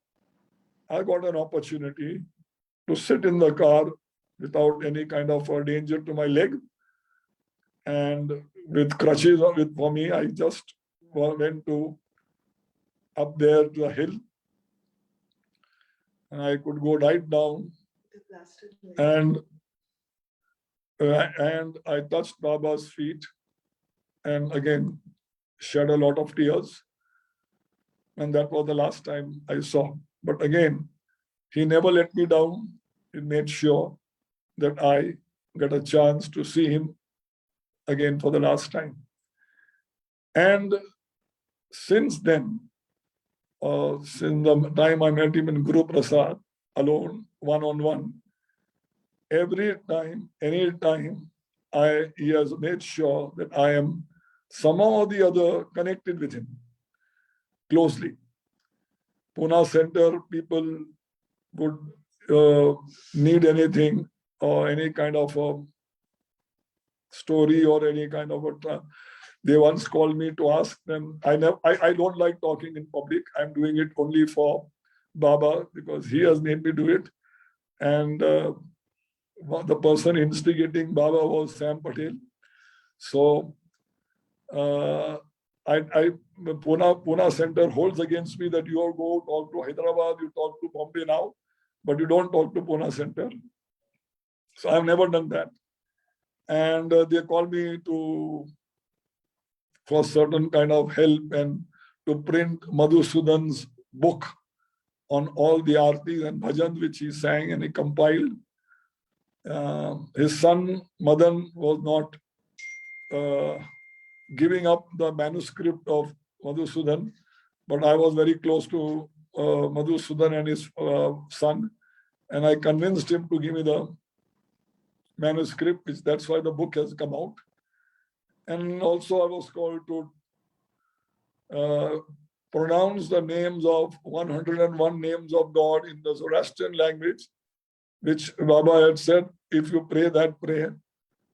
I got an opportunity to sit in the car without any kind of a danger to my leg. And with crutches for me, I just went to up there to the hill. And I could go right down. And I touched Baba's feet and again shed a lot of tears. And that was the last time I saw. But again, he never let me down. He made sure that I get a chance to see him again for the last time. And since then, since the time I met him in Guru Prasad, alone, one-on-one, every time, any time, he has made sure that I am somehow or the other connected with him closely. Pune Center people would need anything or any kind of a story or any kind of a. They once called me to ask them. I don't like talking in public. I'm doing it only for Baba because he has made me do it. And the person instigating Baba was Sam Patel. So Pune Center holds against me that you all go talk to Hyderabad, you talk to Bombay now, but you don't talk to Pune Center. So I've never done that. And they call me for certain kind of help and to print Madhusudan's book on all the artis and bhajans which he sang and he compiled. His son Madan was not giving up the manuscript of Madhusudan, but I was very close to Madhusudan and his son, and I convinced him to give me the manuscript, which that's why the book has come out. And also I was called to pronounce the names of 101 names of God in the Zoroastrian language, which Baba had said, if you pray that prayer,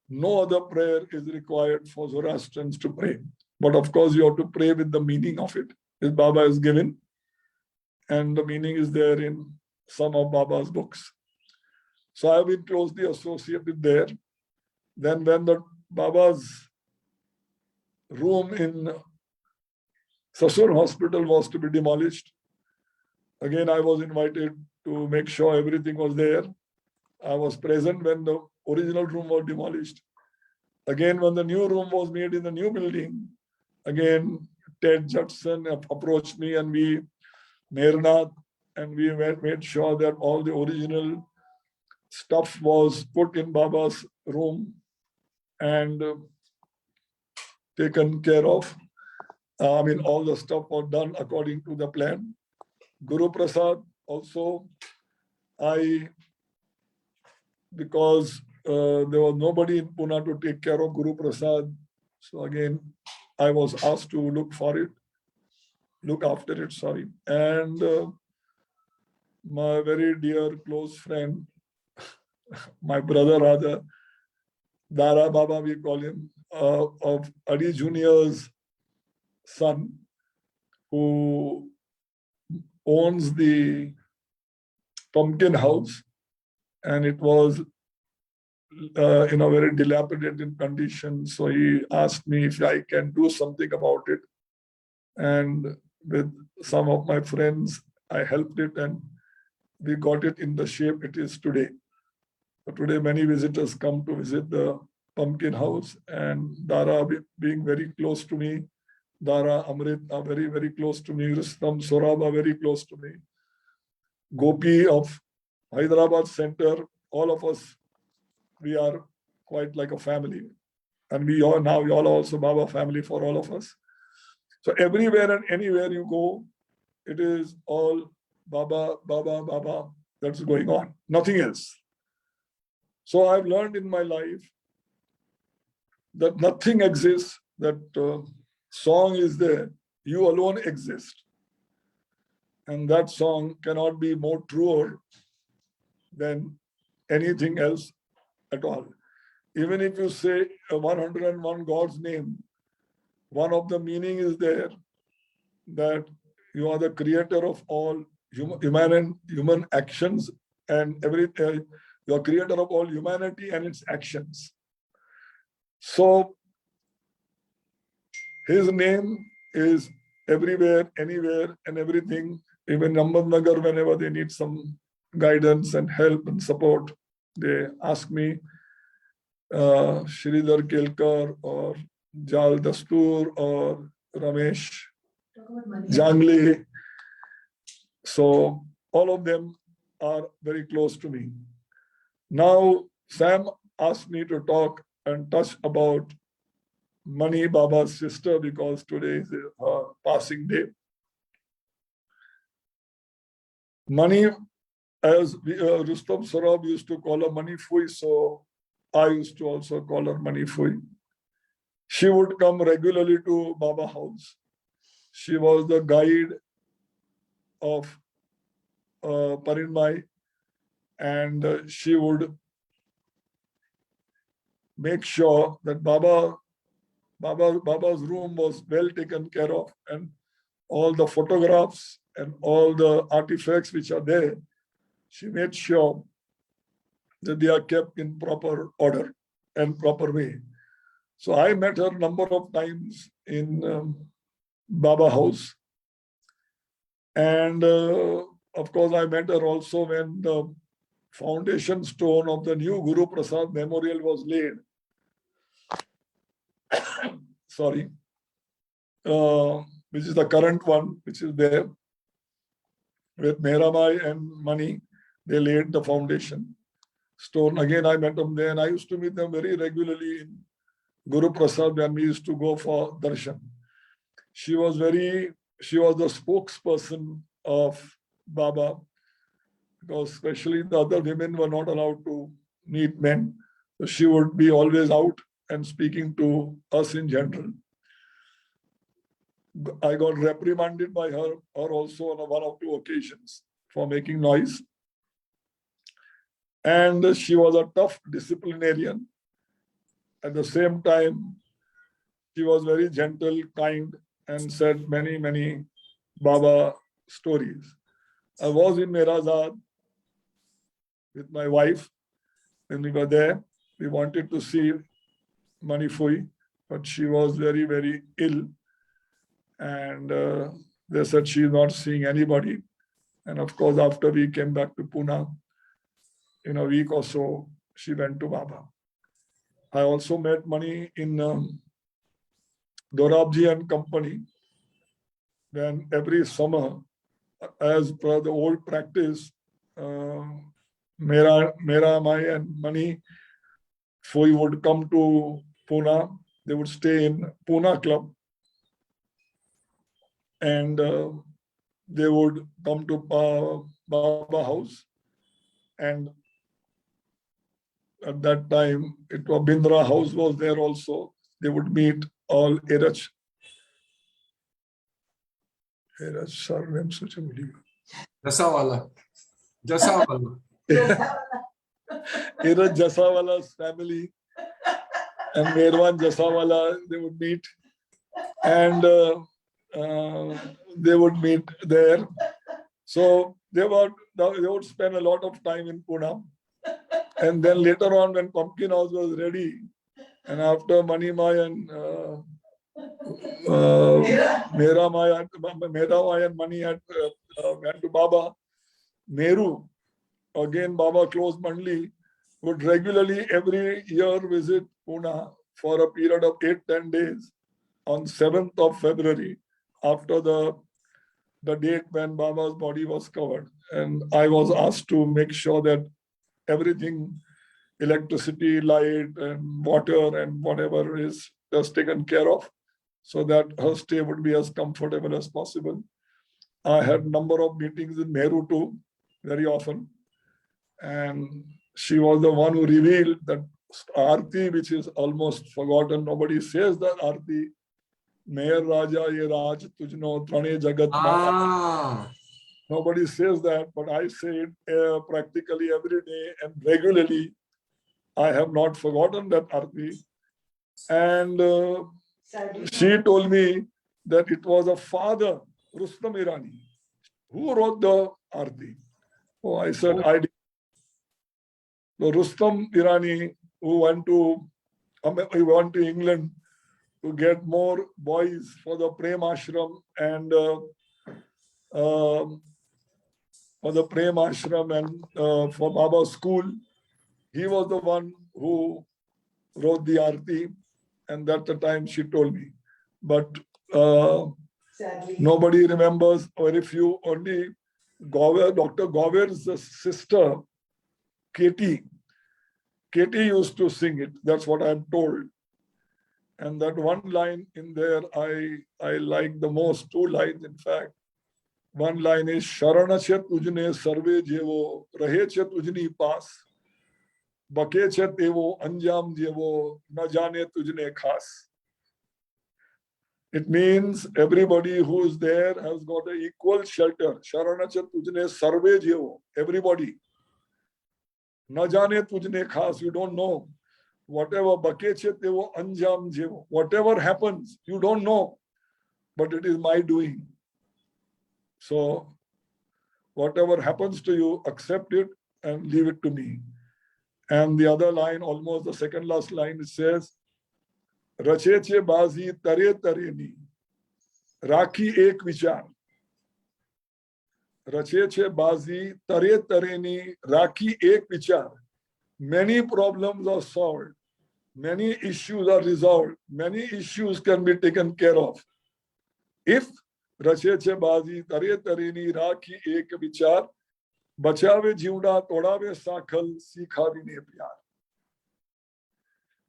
no other prayer is required for Zoroastrians to pray. But of course, you have to pray with the meaning of it, as Baba has given. And the meaning is there in some of Baba's books. So I have been closely associated there. Then when the Baba's room in Sasur Hospital was to be demolished, again, I was invited to make sure everything was there. I was present when the original room was demolished. Again, when the new room was made in the new building, again, Ted Judson approached me and we, Nairnath, and we made sure that all the original stuff was put in Baba's room and taken care of. All the stuff was done according to the plan. Guru Prasad also, because there was nobody in Pune to take care of Guru Prasad. So again, I was asked to look after it, sorry. And my very dear close friend, my brother rather, Dara Baba, we call him, of Adi Junior's son, who owns the Pumpkin House. And it was in a very dilapidated condition. So he asked me if I can do something about it. And with some of my friends, I helped it and we got it in the shape it is today. So today, many visitors come to visit the pumpkin house, and Dara being very close to me, Dara, Amrit are very, very close to me, Rustam, Sorab are very close to me. Gopi of Hyderabad Center, all of us, we are quite like a family. And we all also Baba family for all of us. So everywhere and anywhere you go, it is all Baba, Baba, Baba that's going on, nothing else. So I've learned in my life that nothing exists, that song is there, you alone exist. And that song cannot be more truer than anything else at all. Even if you say 101 God's name, one of the meaning is there that you are the creator of all human actions and everything. You are creator of all humanity and its actions. So his name is everywhere, anywhere, and everything. Even Ahmednagar, whenever they need some guidance and help and support, they ask me, Sridhar Kelkar or Jal Dastur or Ramesh Jangli. So all of them are very close to me. Now, Sam asked me to talk and touch about Mani Baba's sister because today is her passing day. Mani, as Rustam Sarab used to call her Mani Fui, so I used to also call her Mani Fui. She would come regularly to Baba house. She was the guide of Parinmai, and she would make sure that Baba's room was well taken care of, and all the photographs and all the artifacts which are there, she made sure that they are kept in proper order and proper way. So I met her a number of times in Baba house. And of course, I met her also when the foundation stone of the new Guru Prasad memorial was laid. Sorry. Which is the current one, which is there. With Meramai and Mani, they laid the foundation stone. Again, I met them there, and I used to meet them very regularly in Guru Prasad when we used to go for darshan. She was the spokesperson of Baba, because especially the other women were not allowed to meet men. So she would be always out and speaking to us in general. I got reprimanded by her also on one or two occasions for making noise. And she was a tough disciplinarian. At the same time, she was very gentle, kind, and said many, many Baba stories. I was in Merazad with my wife. When we were there, we wanted to see Mani Fui, but she was very, very ill. And they said she's not seeing anybody. And of course, after we came back to Pune, in a week or so, she went to Baba. I also met Mani in Dorabji and company. Then every summer, as per the old practice, Mera, Mai and Mani Fui would come to Pune. They would stay in Pune Club. And they would come to Baba house. And at that time, it was Bindra house was there also. They would meet all Irach. Irach, sir, I'm such a video. Jasawala. Jasawala. Iraj Jasawala's family and Merwan Jasawala, they would meet. And they would meet there. So they would spend a lot of time in Pune. And then later on, when Pumpkin House was ready, and after Manimai and Meramai and Mani had went to Baba, Meru, again Baba closed Mandli, would regularly every year visit Pune for a period of 8-10 days on 7th of February, after the date when Baba's body was covered. And I was asked to make sure that everything, electricity, light, and water, and whatever is just taken care of, so that her stay would be as comfortable as possible. I had number of meetings in Meru too, very often. And she was the one who revealed that Aarti, which is almost forgotten. Nobody says that Aarti. Mayor Raja ye Raj Tujno Trane Jagat Ma. Nobody says that, but I say it practically every day and regularly. I have not forgotten that Aarti. And she told me that it was a father, Rustam Irani, who wrote the Aarti. Oh, I said, I did. So Rustam Irani, who went to England to get more boys for the Prem Ashram and for Baba's school. He was the one who wrote the Aarti, and that's the time she told me. But nobody remembers, or if you only Dr. Gover's sister, Katie used to sing it. That's what I'm told. And that one line in there, I like the most, 2 lines in fact. One line is, Sharana che tujne sarve jevo, rahe che tujni paas, bake che tevo anjam jevo, na jane tujne khas. It means everybody who is there has got an equal shelter. Sharana che tujne sarve jevo, everybody. Na jane tujne khas, you don't know. Whatever whatever happens, you don't know, but it is my doing. So whatever happens to you, accept it and leave it to me. And the other line, almost the second last line, it says, Racheche bazi tare tareni, rakhi ek vichar. Racheche bazi tare tareni, rakhi ek vichar. Many problems are solved. Many issues are resolved. Many issues can be taken care of. If Racheche bazi tare tareni rakhi ek vichar, bachave jiuda todave sakhal sikhavine pyar.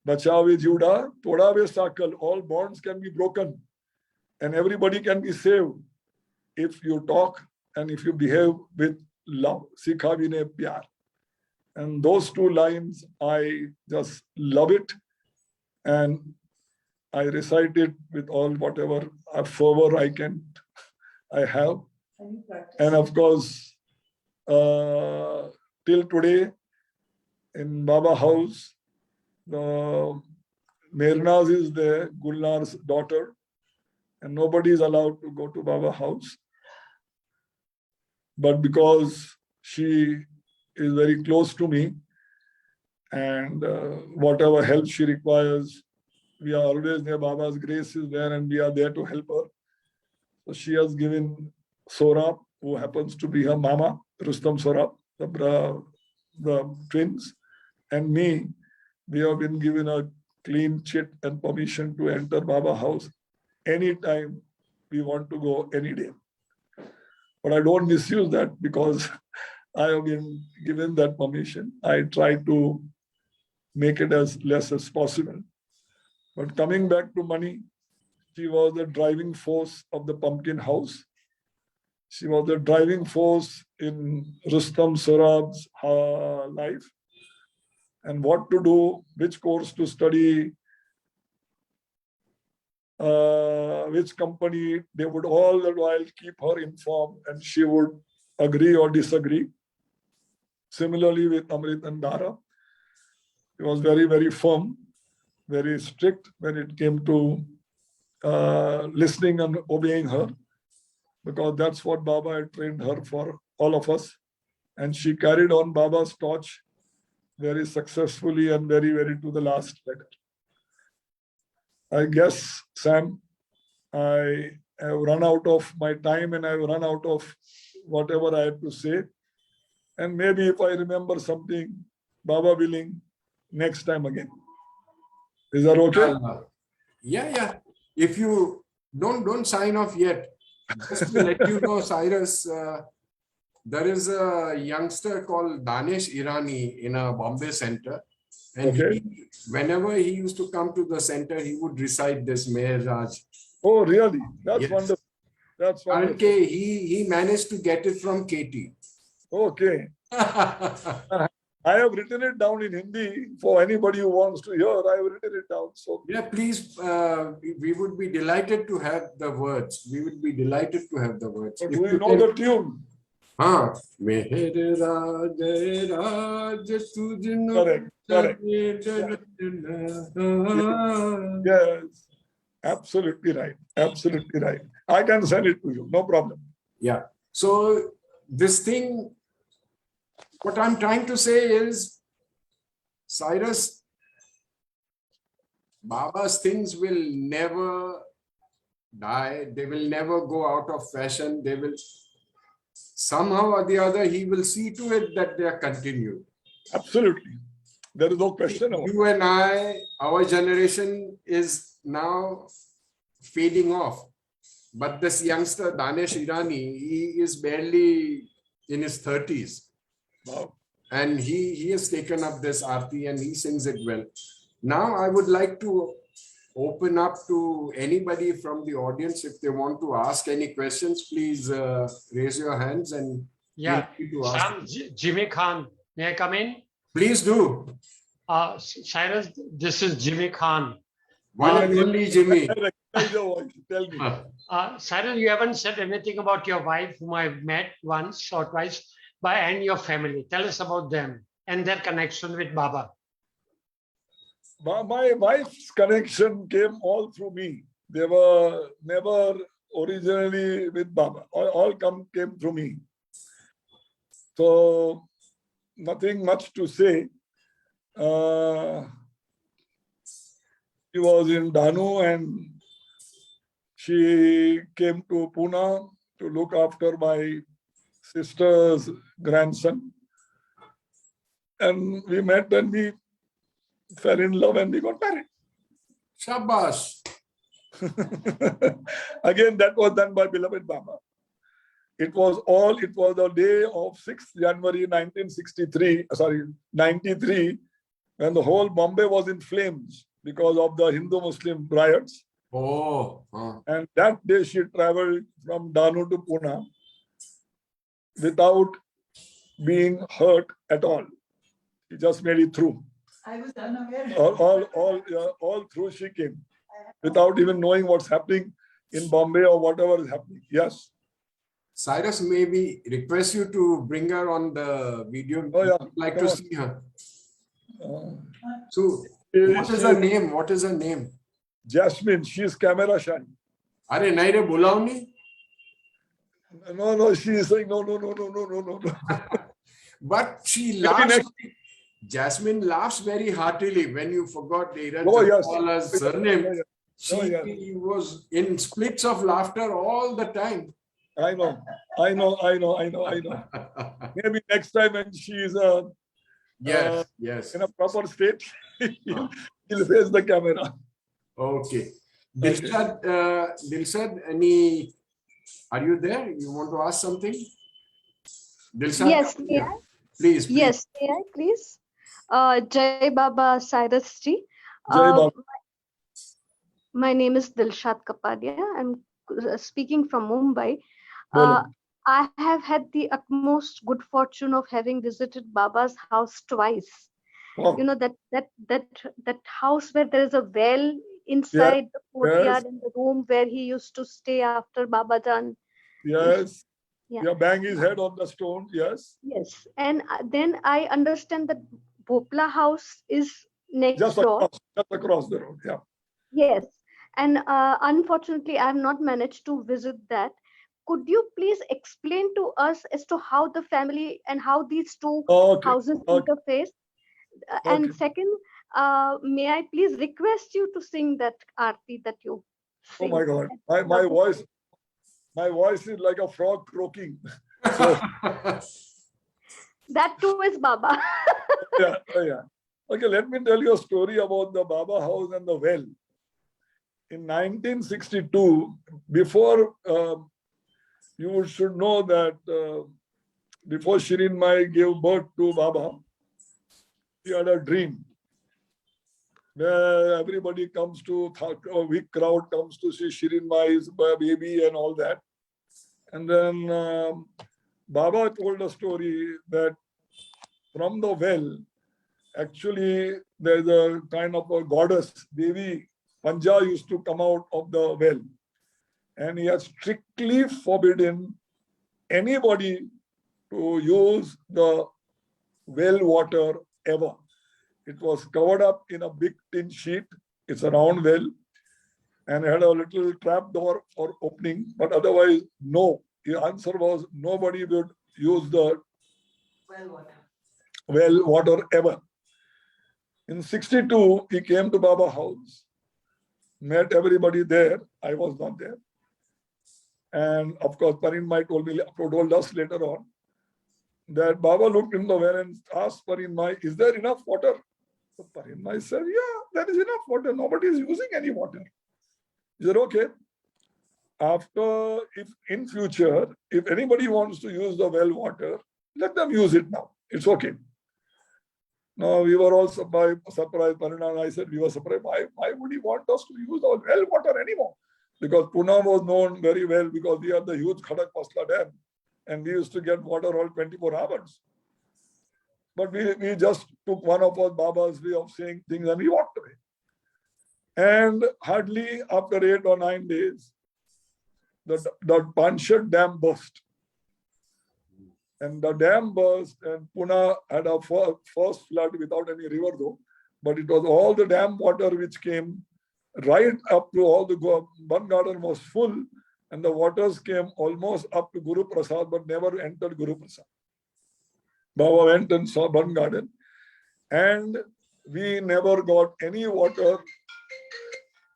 Bachave jiuda todave sakhal. All bonds can be broken and everybody can be saved if you talk and if you behave with love. Sikhavine pyar. And those 2 lines, I just love it. And I recite it with all whatever fervor I have. And of course, till today, in Baba house, the Mirnaz is there, Gulnar's daughter, and nobody is allowed to go to Baba house. But because she is very close to me, and whatever help she requires, we are always there. Baba's grace is there and we are there to help her. So she has given Sorab, who happens to be her mama, Rustam Sorab, the twins, and me. We have been given a clean chit and permission to enter Baba house anytime we want to go, any day. But I don't misuse that because I have been given that permission. I try to make it as less as possible. But coming back to Mani, she was the driving force of the Pumpkin House. She was the driving force in Rustam Sorab's life. And what to do, which course to study, which company, they would all the while keep her informed and she would agree or disagree. Similarly with Amrit and Dara, he was very, very firm, very strict when it came to listening and obeying her, because that's what Baba had trained her for, all of us. And she carried on Baba's torch very successfully and very, very to the last letter. I guess, Sam, I have run out of my time and I've run out of whatever I had to say. And maybe if I remember something, Baba willing, next time again. Is that okay? Yeah. If you don't sign off yet, just to let you know, Cyrus, there is a youngster called Danish Irani in a Bombay center. And Okay. whenever he used to come to the center, he would recite this Meher Raj. Oh, really? That's Yes. wonderful. That's wonderful. Okay, he managed to get it from Katie. Okay. I have written it down in Hindi for anybody who wants to hear. I have written it down. So Yeah, please, we would be delighted to have the words. We would be delighted to have the words. do If you know can- the tune? हाँ मेहर राज राज तुझनो Correct. Yes. Absolutely right. Absolutely right. I can send it to you. No problem. Yeah. So this thing, what I'm trying to say is, Cyrus, Baba's things will never die. They will never go out of fashion. They will somehow or the other, he will see to it that they are continued. Absolutely. There is no question about it. You and I, our generation is now fading off. But this youngster, Danish Irani, he is barely in his 30s. Wow. And he has taken up this Aarti and he sings it well. Now I would like to open up to anybody from the audience. If they want to ask any questions, please raise your hands and Yeah, feel free to ask. Sam, Jimmy Khan, may I come in? Please do. Cyrus, this is Jimmy Khan. One and only Jimmy. I recognize your voice. Tell me. Cyrus, you haven't said anything about your wife, whom I've met once or twice, and your family. Tell us about them and their connection with Baba. My wife's connection came all through me. They were never originally with Baba. All came through me. So nothing much to say. She was in Danu and she came to Pune to look after my sister's grandson. And we met and we fell in love and we got married. Shabash. Again, that was done by beloved Baba. It was the day of 6th January 93, when the whole Bombay was in flames because of the Hindu-Muslim riots. Oh. And that day she traveled from Danu to Pune without being hurt at all. She just made it through. I was unaware. All through she came without even knowing what's happening in Bombay or whatever is happening. Yes. Cyrus, maybe request you to bring her on the video. Oh, yeah. I'd like Come to on. see her. She- So, what is her name? What is her name? Jasmine, she's camera shy. Are nahi re bulao nahi? No, she is saying no. But she Maybe laughs. next- Jasmine laughs very heartily when you forgot Dheeraj Oh, yes. Jaffrewala's surname. Oh, She yes. was in splits of laughter all the time. I know. Maybe next time when she is Yes. in a proper state, he'll face the camera. Okay. Dilshad, are you there? You want to ask something? Dilshad? Yes, may I? Please. Yes, may I please? Jai Baba Cyrus ji. Jai Baba. My name is Dilshad Kapadia. I'm speaking from Mumbai. Bolo. I have had the utmost good fortune of having visited Baba's house twice. Oh, You know that house where there is a well inside the courtyard in the room where he used to stay after Baba Jan. yes. Yeah. Yeah, bang his head on the stone. Yes. Yes, and then I understand that Bhopla house is next Just door. across the road. Yeah. Yes, and unfortunately, I have not managed to visit that. Could you please explain to us as to how the family and how these two Okay. houses Okay. interface? And Okay. second, may I please request you to sing that Aarti that you Oh sing? my God. I'd My love to voice, sing. my voice is like a frog croaking. So That too is Baba. yeah, yeah. Okay, let me tell you a story about the Baba house and the well. In 1962, before you should know that before Shirin Mai gave birth to Baba, he had a dream where everybody comes to, a big crowd comes to see Shirin Mai's baby and all that. And then Baba told a story that from the well, actually there's a kind of a goddess, Devi Panja used to come out of the well. And he has strictly forbidden anybody to use the well water ever. It was covered up in a big tin sheet. It's a round well and it had a little trap door for opening, but otherwise, no. The answer was nobody would use the well water ever. In 62, he came to Baba house, met everybody there. I was not there. And of course, Parinmai told us later on that Baba looked in the well and asked Parinmai, is there enough water? So Parinmai said, yeah, there is enough water. Nobody is using any water. He said, okay. After, if in future, if anybody wants to use the well water, let them use it now. It's okay. Now we were all surprised, Parina and I said, we were surprised. Why would he want us to use our well water anymore? Because Pune was known very well because we had the huge Khadak Pasla Dam and we used to get water all 24 hours. But we just took one of our Baba's way of saying things and we walked away. And hardly after 8 or 9 days, the Panshat Dam burst. And the dam burst and Pune had a first flood without any river though. But it was all the dam water which came right up to all the Ban Garden was full and the waters came almost up to Guru Prasad but never entered Guru Prasad. Baba went and saw Ban Garden and we never got any water.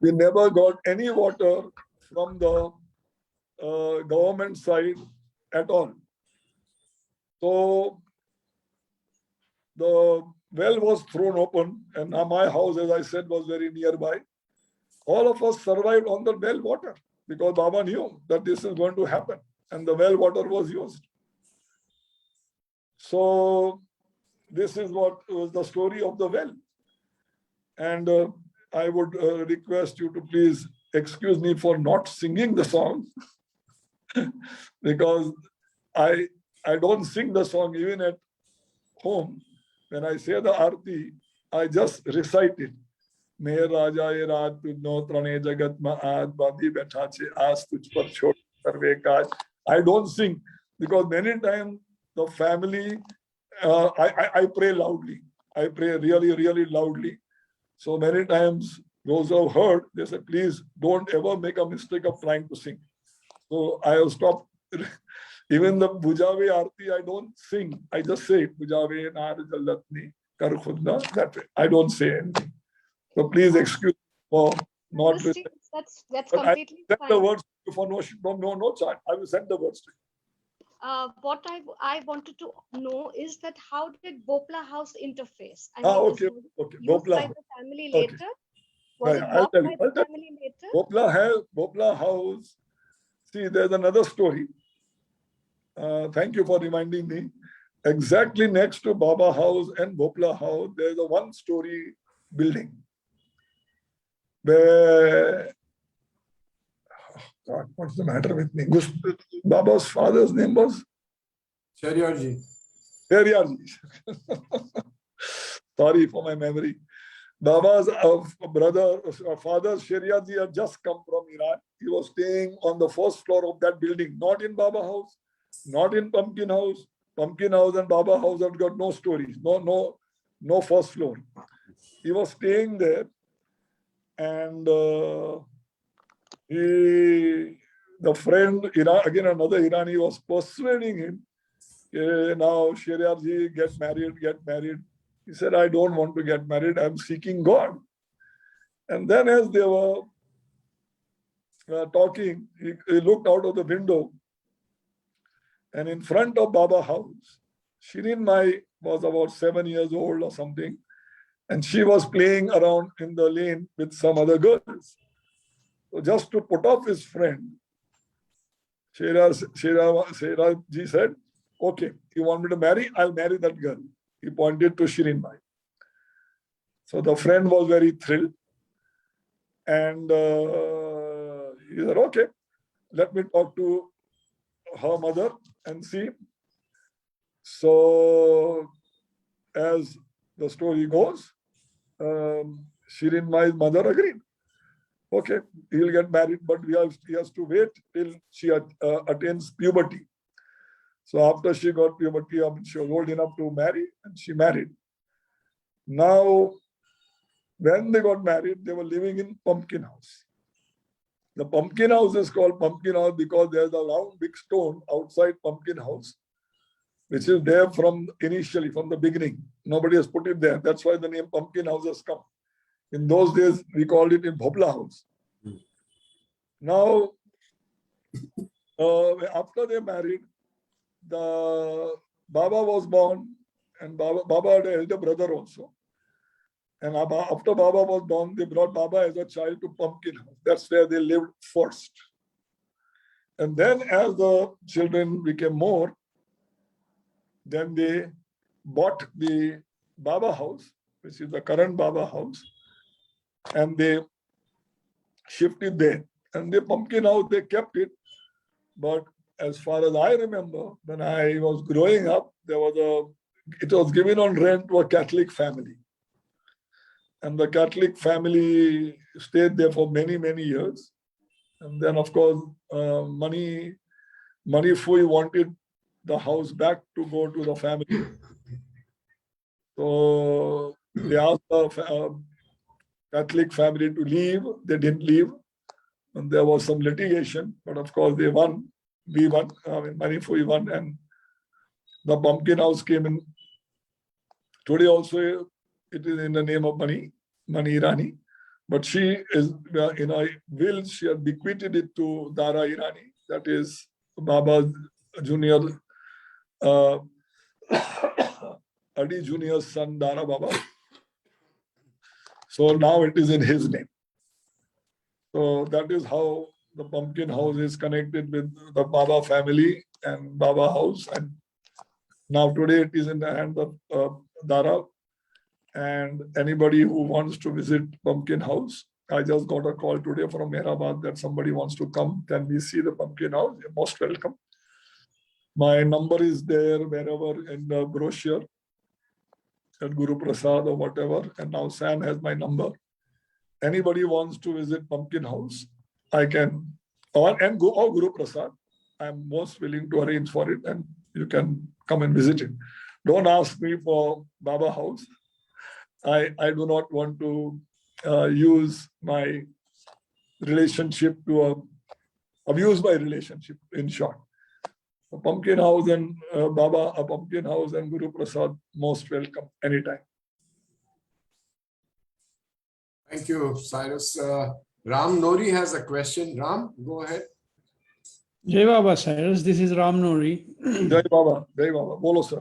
We never got any water from the government side at all. So the well was thrown open and my house, as I said, was very nearby. All of us survived on the well water because Baba knew that this is going to happen and the well water was used. So this is what was the story of the well. And I would request you to please excuse me for not singing the song because I don't sing the song even at home. When I say the Aarti, I just recite it. Meher Raja ye raat tujno trane jagat ma aaj badi betha che aas tuj par chhod sarve kaaj. I don't sing because many times the family, I pray loudly. I pray really, really loudly. So many times those who have heard, they say, please don't ever make a mistake of trying to sing. So I have stopped. Even the Bujave Aarti, I don't sing. I just say it. Bujave Nar Jalatni Kar Khudna. That way. I don't say anything. So please excuse me for not listening. That's But I completely send fine. the words for no charge. I will send the words to you. What I wanted to know is that how did Bopla House interface? I Okay. was used Bopla. by the family Okay. later? Was it I'll bought tell by you. the family later? Bopla House. See, there's another story. Thank you for reminding me. Exactly next to Baba House and Bopla House, there's a one-story building where, God, what's the matter with me? Baba's father's name was Sharyarji. Sharyarji. Sorry for my memory. Baba's father Sharyarji had just come from Iran. He was staying on the first floor of that building, not in Baba House, not in Pumpkin House. Pumpkin House and Baba House have got no stories, no first floor. He was staying there, and the friend, again another Irani, was persuading him, now Sharyarji, get married. He said, I don't want to get married. I'm seeking God. And then as they were talking, he looked out of the window, and in front of Baba house, Shirin Mai was about 7 years old or something, and she was playing around in the lane with some other girls. So just to put off his friend, Shera ji said, okay, you want me to marry? I'll marry that girl. He pointed to Shirin Mai. So the friend was very thrilled. And he said, okay, let me talk to her mother and see. So as the story goes, Shirin Mai's mother agreed. Okay, he'll get married, but he has to wait till she attains puberty. So after she got puberty, she was old enough to marry, and she married. Now, when they got married, they were living in Pumpkin House. The Pumpkin House is called Pumpkin House because there's a round big stone outside Pumpkin House, which is there from initially, from the beginning. Nobody has put it there. That's why the name Pumpkin House has come. In those days, we called it in Bhopla House. Now, after they married, the Baba was born, and Baba had an elder brother also. And after Baba was born, they brought Baba as a child to Pumpkin House. That's where they lived first. And then as the children became more, then they bought the Baba house, which is the current Baba house, and they shifted there. And the Pumpkin House, they kept it. But as far as I remember, when I was growing up, it was given on rent to a Catholic family. And the Catholic family stayed there for many, many years. And then, of course, Mani Fui wanted the house back to go to the family. So they asked the Catholic family to leave. They didn't leave. And there was some litigation, but of course they won. We won. Mani Fui won, and the Pumpkin House came in. Today also, it is in the name of Mani Irani. But she is, in a will, she had bequeathed it to Dara Irani. That is Baba's junior, Adi Junior's son, Dara Baba. So now it is in his name. So that is how the Pumpkin House is connected with the Baba family and Baba house. And now today it is in the hand of Dara. And anybody who wants to visit Pumpkin House, I just got a call today from Mehrabad that somebody wants to come. Can we see the Pumpkin House? You're most welcome. My number is there wherever in the brochure at Guru Prasad or whatever. And now Sam has my number. Anybody wants to visit Pumpkin House, I can, and go or Guru Prasad. I'm most willing to arrange for it, and you can come and visit it. Don't ask me for Baba House. I do not want to use my relationship to abuse my relationship, in short. A Pumpkin House and Baba, a Pumpkin House and Guru Prasad, most welcome anytime. Thank you, Cyrus. Ram Nori has a question. Ram, go ahead. Jai Baba, Cyrus. This is Ram Nori. Jai Baba, Bolo sir.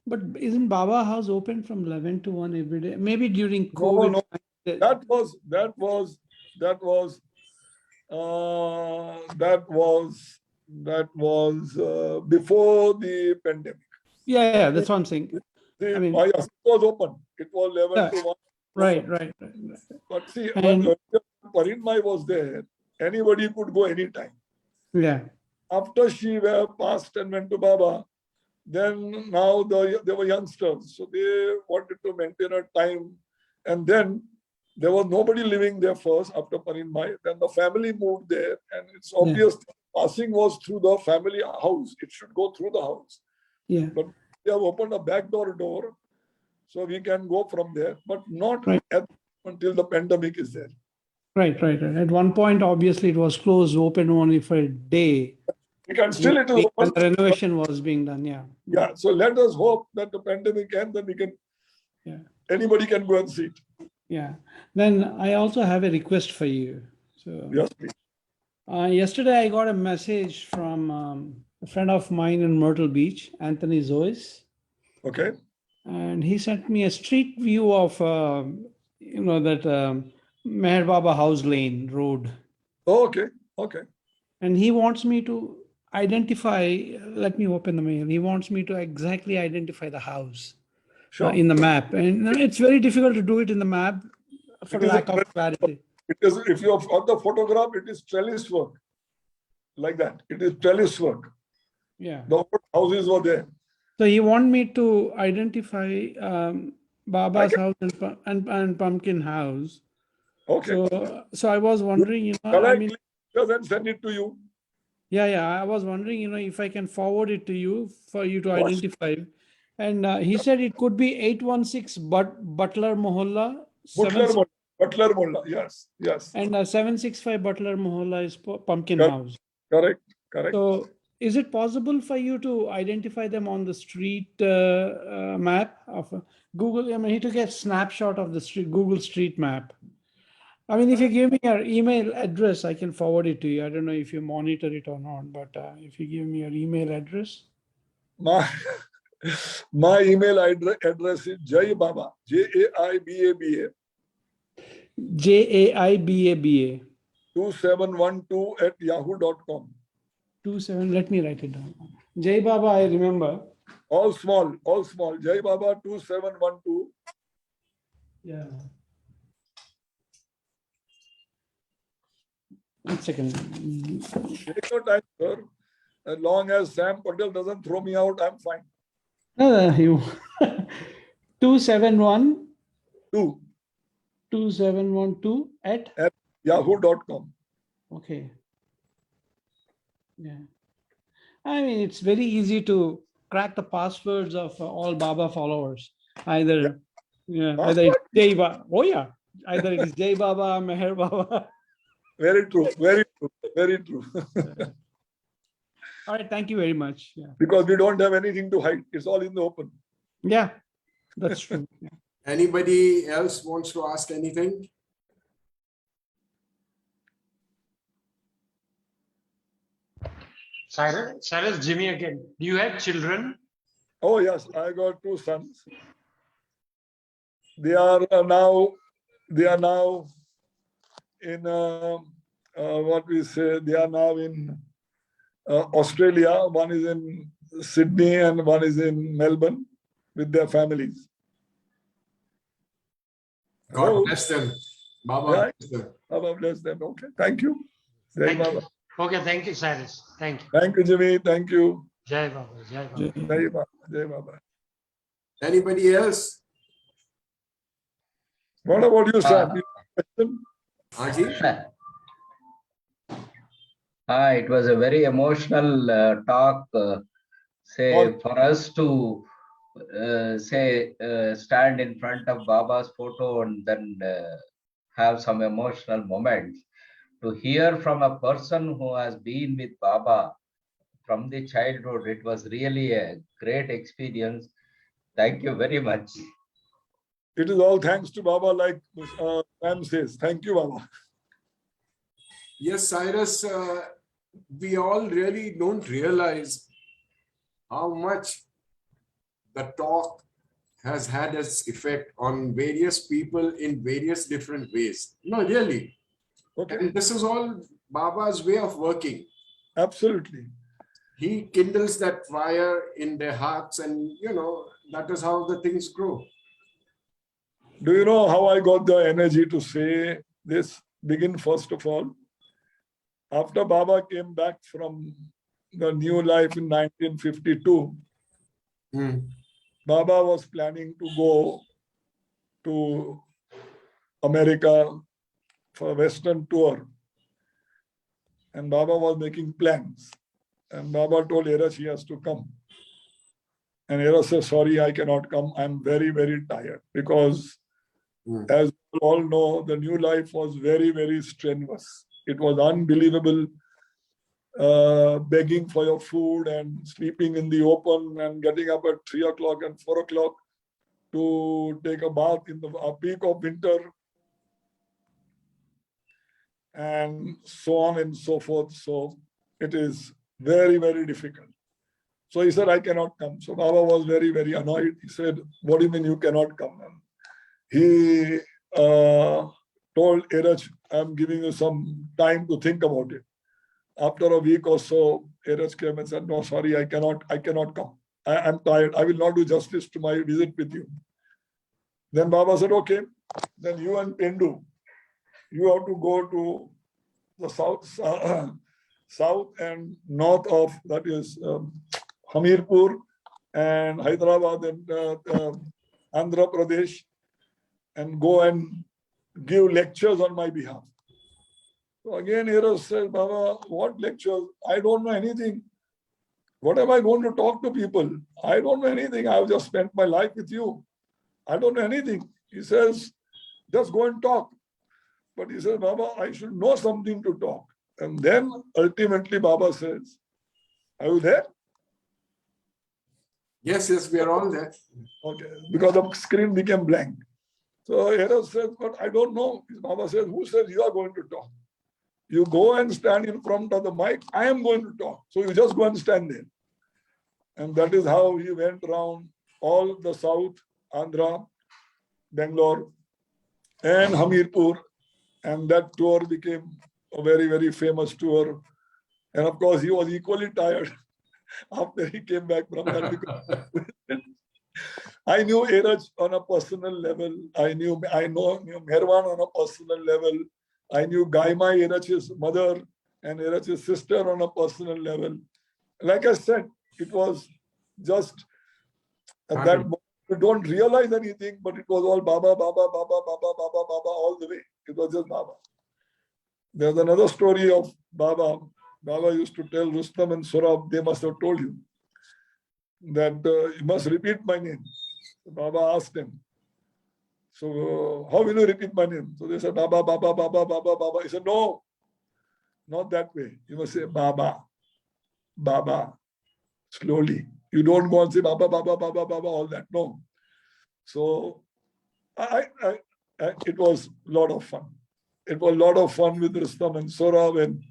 But isn't Baba house open from 11 to 1 every day? Maybe during COVID. No. That was before the pandemic. Yeah, that's what I'm saying. I mean, yes, it was open. It was 11 to 1. Right. But see, when Parinmai was there, anybody could go anytime. Yeah. After she passed and went to Baba, then now they were youngsters. So they wanted to maintain a time. And then there was nobody living there first after Parinmai. Then the family moved there. And it's obvious passing was through the family house. It should go through the house. Yeah. But they have opened a back door, so we can go from there, but not until the pandemic is there. Right. At one point, obviously, it was closed, open only for a day. We can still, it is When open. the renovation was being done, yeah. Yeah, so let us hope that the pandemic ends and we can, Yeah. anybody can go and see it. Yeah. Then I also have a request for you. So Yes, please. yesterday I got a message from a friend of mine in Myrtle Beach, Anthony Zois, Okay. and he sent me a street view of that Meher Baba House Lane Road, Oh, okay. Okay. and he wants me to identify. Let me open the mail. He wants me to exactly identify the house Sure. in the map, and it's very difficult to do it in the map for It is lack of clarity. It is, if you have got the photograph, it is trellis work. Like that. It is trellis work. Yeah. The old houses were there. So he want me to identify Baba's can- house and Pumpkin House. Okay. So I was wondering, Shall I I mean, click pictures and send it to you? yeah, I was wondering, if I can forward it to you for you to Yes. identify. And he said it could be 816 Butler Mohalla, Butler Molla. Yes. Yes. and 765 Butler Mohalla is Pumpkin Correct. House. Correct. Correct. So is it possible for you to identify them on the street map of Google? I mean, he took a snapshot of the street, Google Street Map. I mean, if you give me your email address, I can forward it to you. I don't know if you monitor it or not, but if you give me your email address. My email address is Jaibaba, Jaibaba, JAIBABA 2712 @yahoo.com. 27. Let me write it down. Jai Baba, I remember. All small. Jaibaba 2712. Yeah. 1 second. Take your time, sir. As long as Sam Patel doesn't throw me out, I'm fine. No, you 271 Two 2712 at yahoo.com. okay. Yeah. I mean, it's very easy to crack the passwords of all Baba followers. Either it's Jai Baba. Oh yeah. Either it is Jai Baba, Meher Baba. Very true. Very true. Very true. All right. Thank you very much. Yeah. Because we don't have anything to hide. It's all in the open. Yeah, that's true. Yeah. Anybody else wants to ask anything? Cyrus, Jimmy again. Do you have children? Oh yes, I got two sons. They are now in what we say. They are now in Australia. One is in Sydney and one is in Melbourne with their families. God Hello? bless them. Baba Yeah. bless them. Baba bless them. Okay, thank you. Jai Thank Baba. you. Okay, thank you, Cyrus. Thank you. Thank you, Jimmy. Thank you. Jai Baba. Jai Baba. Jai Baba. Jai Baba. Anybody else? What about you, Sam? You have a question? Aji? It was a very emotional talk. For us to stand in front of Baba's photo and then have some emotional moments. To hear from a person who has been with Baba from the childhood, it was really a great experience. Thank you very much. It is all thanks to Baba, like Sam says. Thank you, Baba. Yes, Cyrus, we all really don't realize how much the talk has had its effect on various people in various different ways. No, really. Okay. And this is all Baba's way of working. Absolutely. He kindles that fire in their hearts, and that is how the things grow. Do you know how I got the energy to say this? Begin first of all. After Baba came back from the new life in 1952, Baba was planning to go to America for a Western tour. And Baba was making plans. And Baba told Era she has to come. And Era said, sorry, I cannot come. I'm very, very tired. Because as you all know, the new life was very, very strenuous. It was unbelievable begging for your food and sleeping in the open and getting up at 3 o'clock and 4 o'clock to take a bath in the peak of winter, and so on and so forth. So it is very, very difficult. So he said, I cannot come. So Baba was very, very annoyed. He said, what do you mean you cannot come? And he told Iraj, I'm giving you some time to think about it. After a week or so, Iraj came and said, no, sorry, I cannot come. I'm tired. I will not do justice to my visit with you. Then Baba said, okay, then you and Pendu, you have to go to the south and north of, that is Hamirpur and Hyderabad and Andhra Pradesh, and go and give lectures on my behalf. So again, Iraj said, Baba, what lectures? I don't know anything. What am I going to talk to people? I don't know anything. I've just spent my life with you. I don't know anything. He says, just go and talk. But he says, Baba, I should know something to talk. And then ultimately Baba says, are you there? Yes, we are all there. Okay, because the screen became blank. So Iraj says, but I don't know. Baba says, who says you are going to talk? You go and stand in front of the mic. I am going to talk. So you just go and stand there. And that is how he went around all the South, Andhra, Bangalore, and Hamirpur. And that tour became a very, very famous tour. And of course, he was equally tired after he came back from that. Because I knew Iraj on a personal level. I knew Meherwan on a personal level. I knew Gaima, Iraj's mother, and Iraj's sister on a personal level. Like I said, it was just at that moment, you don't realize anything, but it was all Baba, Baba, Baba, Baba, Baba, Baba, all the way. It was just Baba. There's another story of Baba. Baba used to tell Rustam and Surab, they must have told him that you must repeat my name. So Baba asked him, so how will you repeat my name? So they said, Baba, Baba, Baba, Baba, Baba. He said, no, not that way. You must say Baba, Baba, slowly. You don't go and say Baba, Baba, Baba, Baba, all that. No. So it was a lot of fun. It was a lot of fun with Rustam and Saurabh, and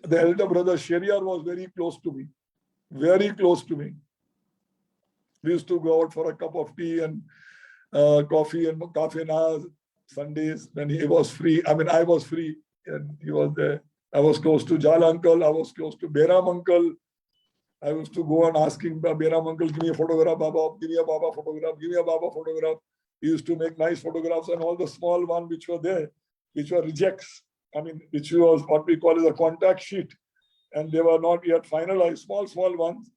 the elder brother Sheriar was very close to me. Very close to me. We used to go out for a cup of tea and coffee and kafena Sundays when he was free. I mean, I was free and he was there. I was close to Jal uncle. I was close to Beram uncle. I used to go and asking Beram uncle, give me a photograph, Baba, give me a Baba photograph, give me a Baba photograph. He used to make nice photographs, and all the small ones which were there, which were rejects. I mean, which was what we call as a contact sheet. And they were not yet finalized, small ones.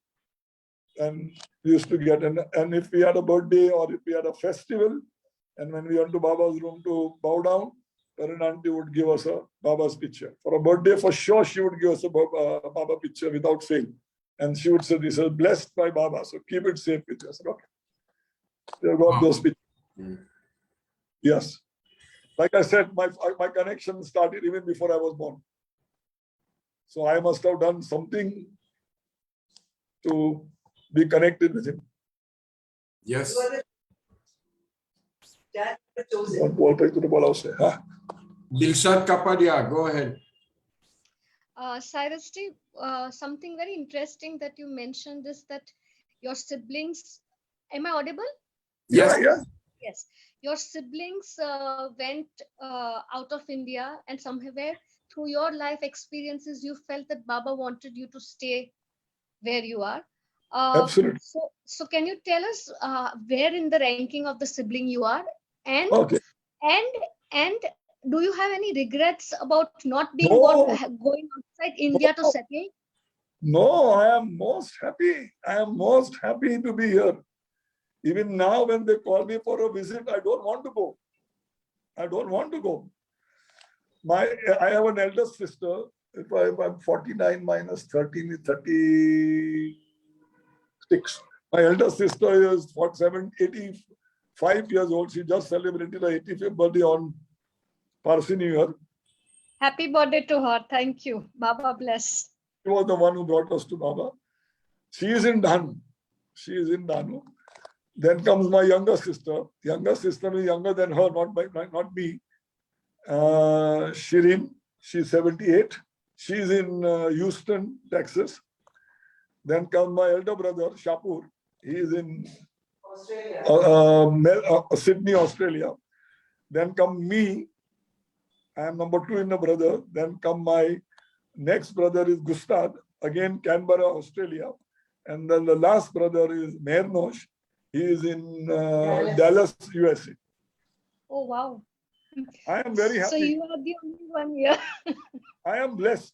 And we used to get, and if we had a birthday or if we had a festival, and when we went to Baba's room to bow down, Karan auntie would give us a Baba's picture. For a birthday, for sure, she would give us a Baba picture without fail. And she would say, this is blessed by Baba, so keep it safe with us. Okay. They got those pictures. Yes. Like I said, my connection started even before I was born. So I must have done something to be connected with him. Yes. Dilshad Kapadia, go ahead. Cyrus, something very interesting that you mentioned is that your siblings, am I audible? Yes. Yes. Your siblings went out of India, and somewhere through your life experiences, you felt that Baba wanted you to stay where you are. Absolutely. So can you tell us where in the ranking of the sibling you are? And Okay. And do you have any regrets about not being No. going outside India to settle? No, I am most happy. I am most happy to be here. Even now, when they call me for a visit, I don't want to go. I don't want to go. I have an elder sister. If I'm 49 minus 13 is 36. My elder sister is 85 years old. She just celebrated her 85th birthday on Parsi New Year. Happy birthday to her. Thank you. Baba bless. She was the one who brought us to Baba. She is in Danu. She is in Danu. Then comes my younger sister. Younger sister is younger than her, not me. Shirin, she's 78. She's in Houston, Texas. Then comes my elder brother, Shapur. He is in Sydney, Australia. Then come me. I am number 2 in the brother. Then come my next brother is Gustad, again Canberra, Australia. And then the last brother is Mehernosh. He is in Dallas, USA. Oh, wow. I am very happy. So you are the only one here. I am blessed.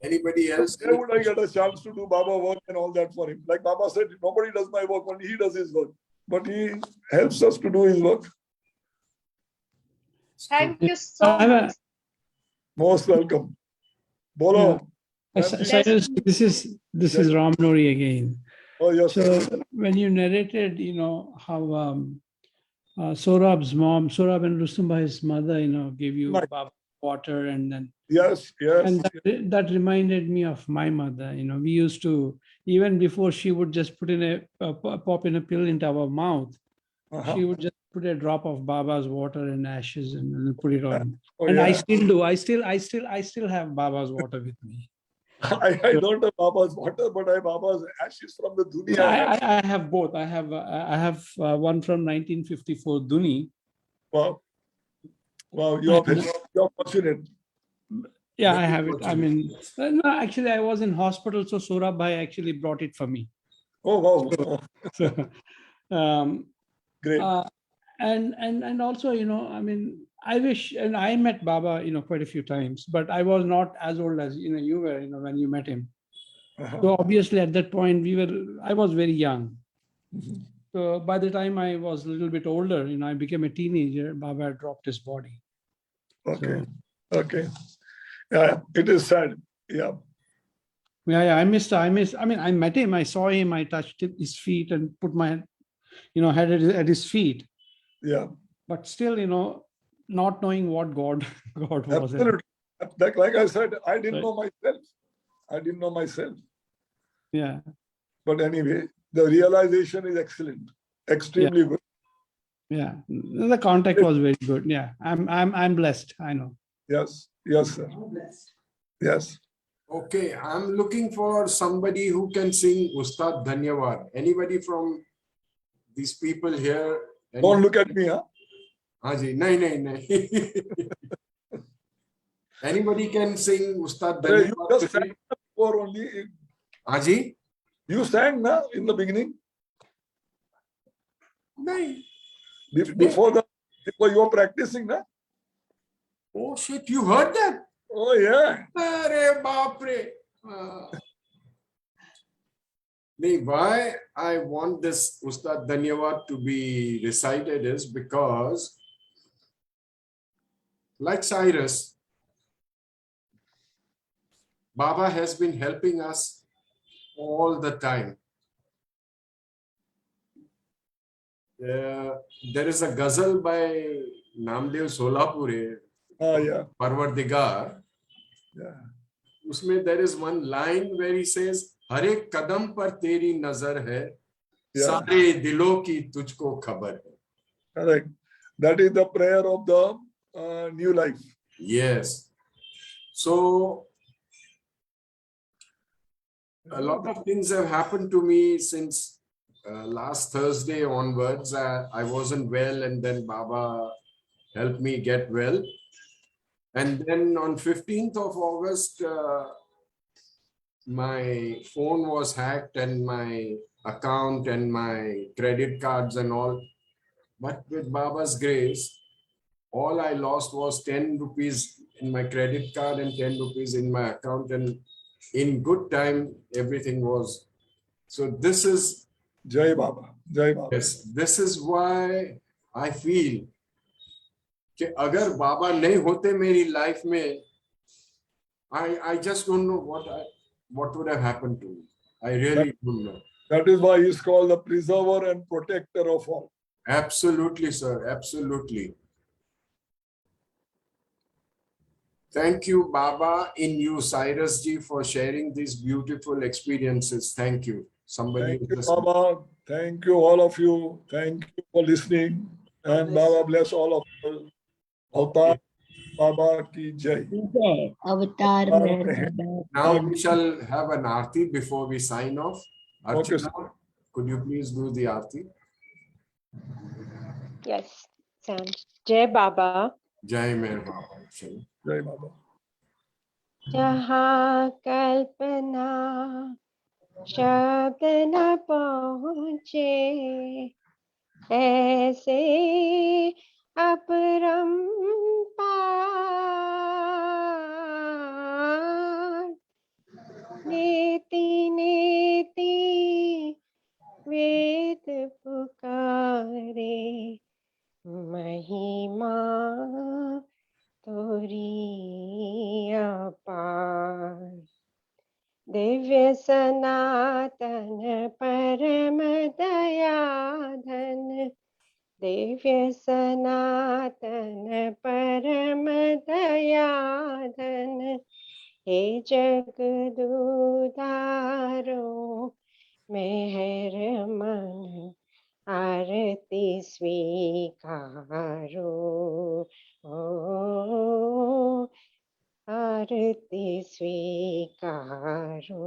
Anybody else? Where would I get a chance to do Baba work and all that for him? Like Baba said, nobody does my work, only he does his work. But he helps us to do his work. Thank you so much. Most welcome. Bolo. Cyrus, this is Ram Nori again. Oh, yes. So when you narrated, how Sorab's mom, Sorab and Rustum's mother, gave you Baba water, and then yes. And that reminded me of my mother. We used to, even before she would just put in pop in a pill into our mouth, she would just put a drop of Baba's water and ashes and put it on. And I still do. I still have Baba's water with me. I don't have Baba's water, but I have Baba's ashes from the Duni. I have both. I have one from 1954 Duni. Wow, you're fortunate. Yeah, I have it. I mean, no, actually, I was in hospital, so Sorab Bhai actually brought it for me. Oh, wow. So, great. And also, I mean, I wish, and I met Baba, quite a few times, but I was not as old as, you were, when you met him. So obviously at that point, I was very young. So by the time I was a little bit older, I became a teenager, Baba had dropped his body. Okay. Okay. Yeah, it is sad. Yeah. Yeah, I mean, I met him, I saw him, I touched his feet and put my, head at his feet. Yeah. But still, not knowing what God was. Absolutely. Like I said, I didn't know myself. I didn't know myself. Yeah. But anyway, the realization is excellent. Extremely good. Yeah. The contact was very good. Yeah. I'm blessed. I know. Yes. Yes, sir. Yes. Okay, I'm looking for somebody who can sing Ustad Dhanyawad. Anybody from these people here? Don't look at me, huh? Haji, no. Anybody can sing Ustad You Dhanyawad? just sang before only. Haji? You sang in the beginning? No. Before you were practicing, na? Oh shit, you heard that? Oh yeah. Arey baapre. Why I want this Ustad Dhanyawad to be recited is because, like Cyrus, Baba has been helping us all the time. There is a ghazal by Namdev Solapure, Parvardigar. Yeah. Usme there is one line where he says, "Har ek kadam par teri nazar hai, sare dilon ki tujhko khabar hai." Correct. That is the prayer of the new life. Yes. So a lot of things have happened to me since last Thursday onwards. I wasn't well, and then Baba helped me get well. And then on 15th of August, my phone was hacked and my account and my credit cards and all. But with Baba's grace, all I lost was 10 rupees in my credit card and 10 rupees in my account. And in good time, everything was. So this is Jai Baba. Jai Baba. Yes, this is why I feel कि अगर बाबा नहीं होते मेरी life में, I just don't know what would have happened to me. I really don't know. That is why he is called the preserver and protector of all. Absolutely, sir. Absolutely. Thank you, Baba, in you, Cyrus ji, for sharing these beautiful experiences. Thank you. Somebody Thank you, just Baba. Thank you, all of you. Thank you for listening. And Baba bless all of you. Avatar Baba ki jai. अवतार Avatar Mehar mein Baba now we shall have an aarti before we sign off. Okay, Archana, could you please do the aarti? Yes, Sam. Jai Baba. Jai Mer Baba. Shall Jai Baba. जहाँ कल्पना शब्द न पहुँचे ऐसे अपरंपार नेति नेति वेद पुकारे महिमा तोरी अपार दिव्य सनातन परम दयाधन दिव्य सनातन परम दयाधन हे जगदुधारो मेहर मन आरती स्वीकारो ओ आरती स्वीकारो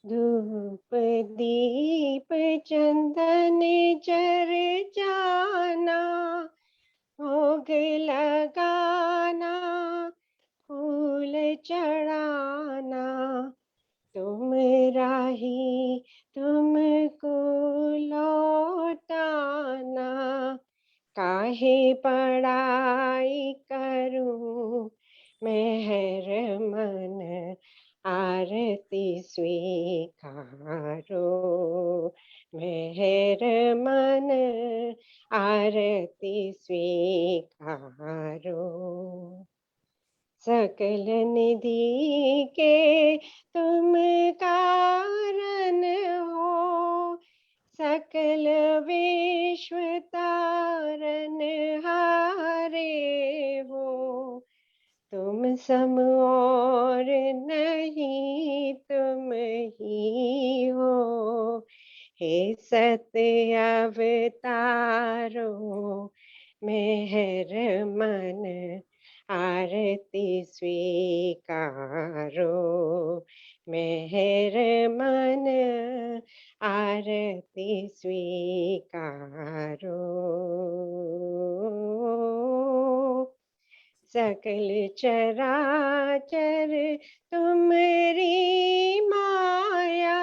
धूप दीप चंदन जर जाना भोग लगाना फूल चढ़ाना तुम राही तुमको लौटाना काहे पढ़ाई करूं मेहर मन आरती स्वीकारो मेहर मन आरती स्वीकारो सकल निधि के तुम कारण हो सकल विश्व तारन हारे हो तुम सम और नहीं तुम ही हो हे सत्य अवतारो मेहर मन आरती स्वीकारो मेहर मन आरती स्वीकारो सकल चराचर तुमरी माया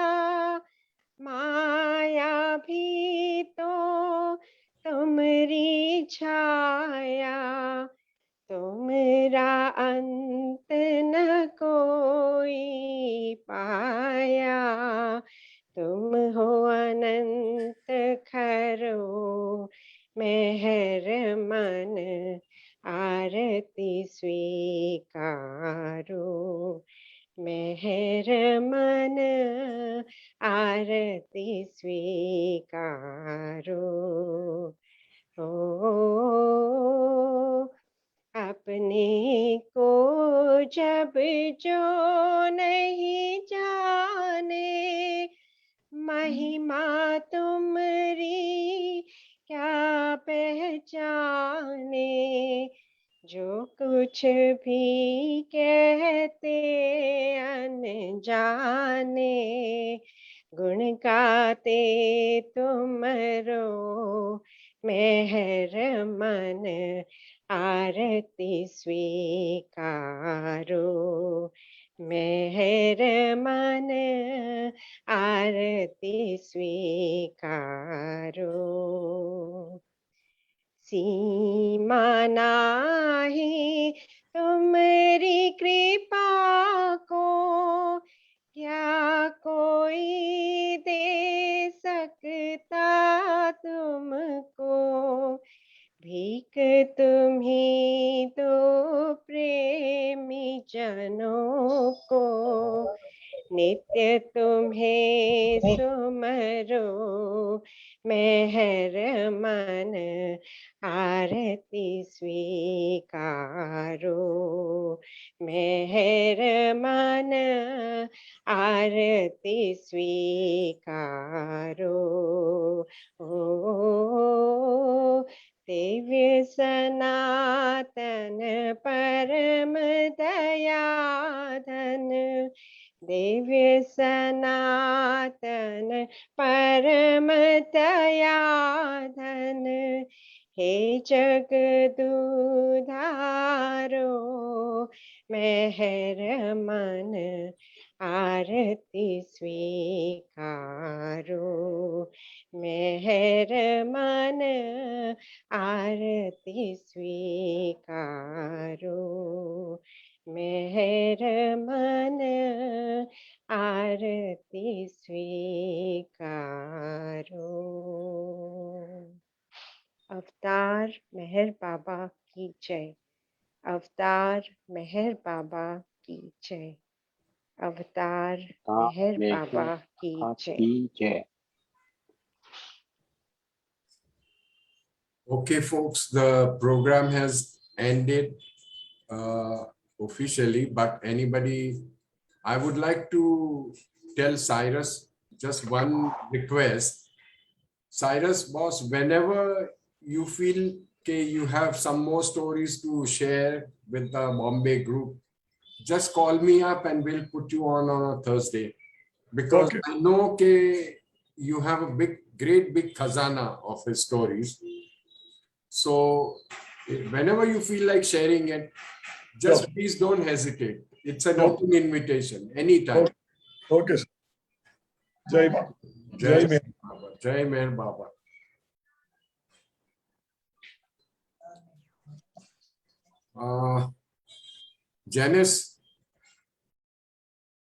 माया भी तो तुमरी छाया तुमरा अंत न कोई पाया तुम हो अनंत खरो मेहर मन आरती स्वीकारो मेहर मन आरती स्वीकारो ओ अपने को जब जो नहीं जाने महिमा तुमरी क्या पहचाने जो कुछ भी कहते अनजाने गुण गाते तुमरो मेहर मन आरती स्वीकारो मेहर मन आरती स्वीकारो सीमा नाही तुमरी कृपा को क्या कोई दे सकता तुमको भीख तुम्ही दो प्रेमी जनों को नित्य तुम्हें सुमरो मेहर मन आरती स्वीकारो मेहर मन आरती स्वीकारो ओ दिव्य सनातन परम दयाधन दिव्य सनातन परम दयाधन हे जगदुधारो मेहर मन आरती स्वीकारो मेहर मन आरती स्वीकारो मेहर मन आरती स्वीकारो। अवतार मेहर बाबा की जय। अवतार मेहर बाबा की जय। अवतार मेहर बाबा की जय। Okay, folks, the program has ended officially, but anybody, I would like to tell Cyrus just one request. Cyrus, boss, whenever you feel okay, you have some more stories to share with the Bombay group, just call me up and we'll put you on a Thursday. Because Okay. I know you have a great big khazana of his stories. So whenever you feel like sharing it, just please don't hesitate. It's an open invitation anytime. Okay, sir. Jai Baba. Jai Meher Baba. Jai Meher Baba. Janice,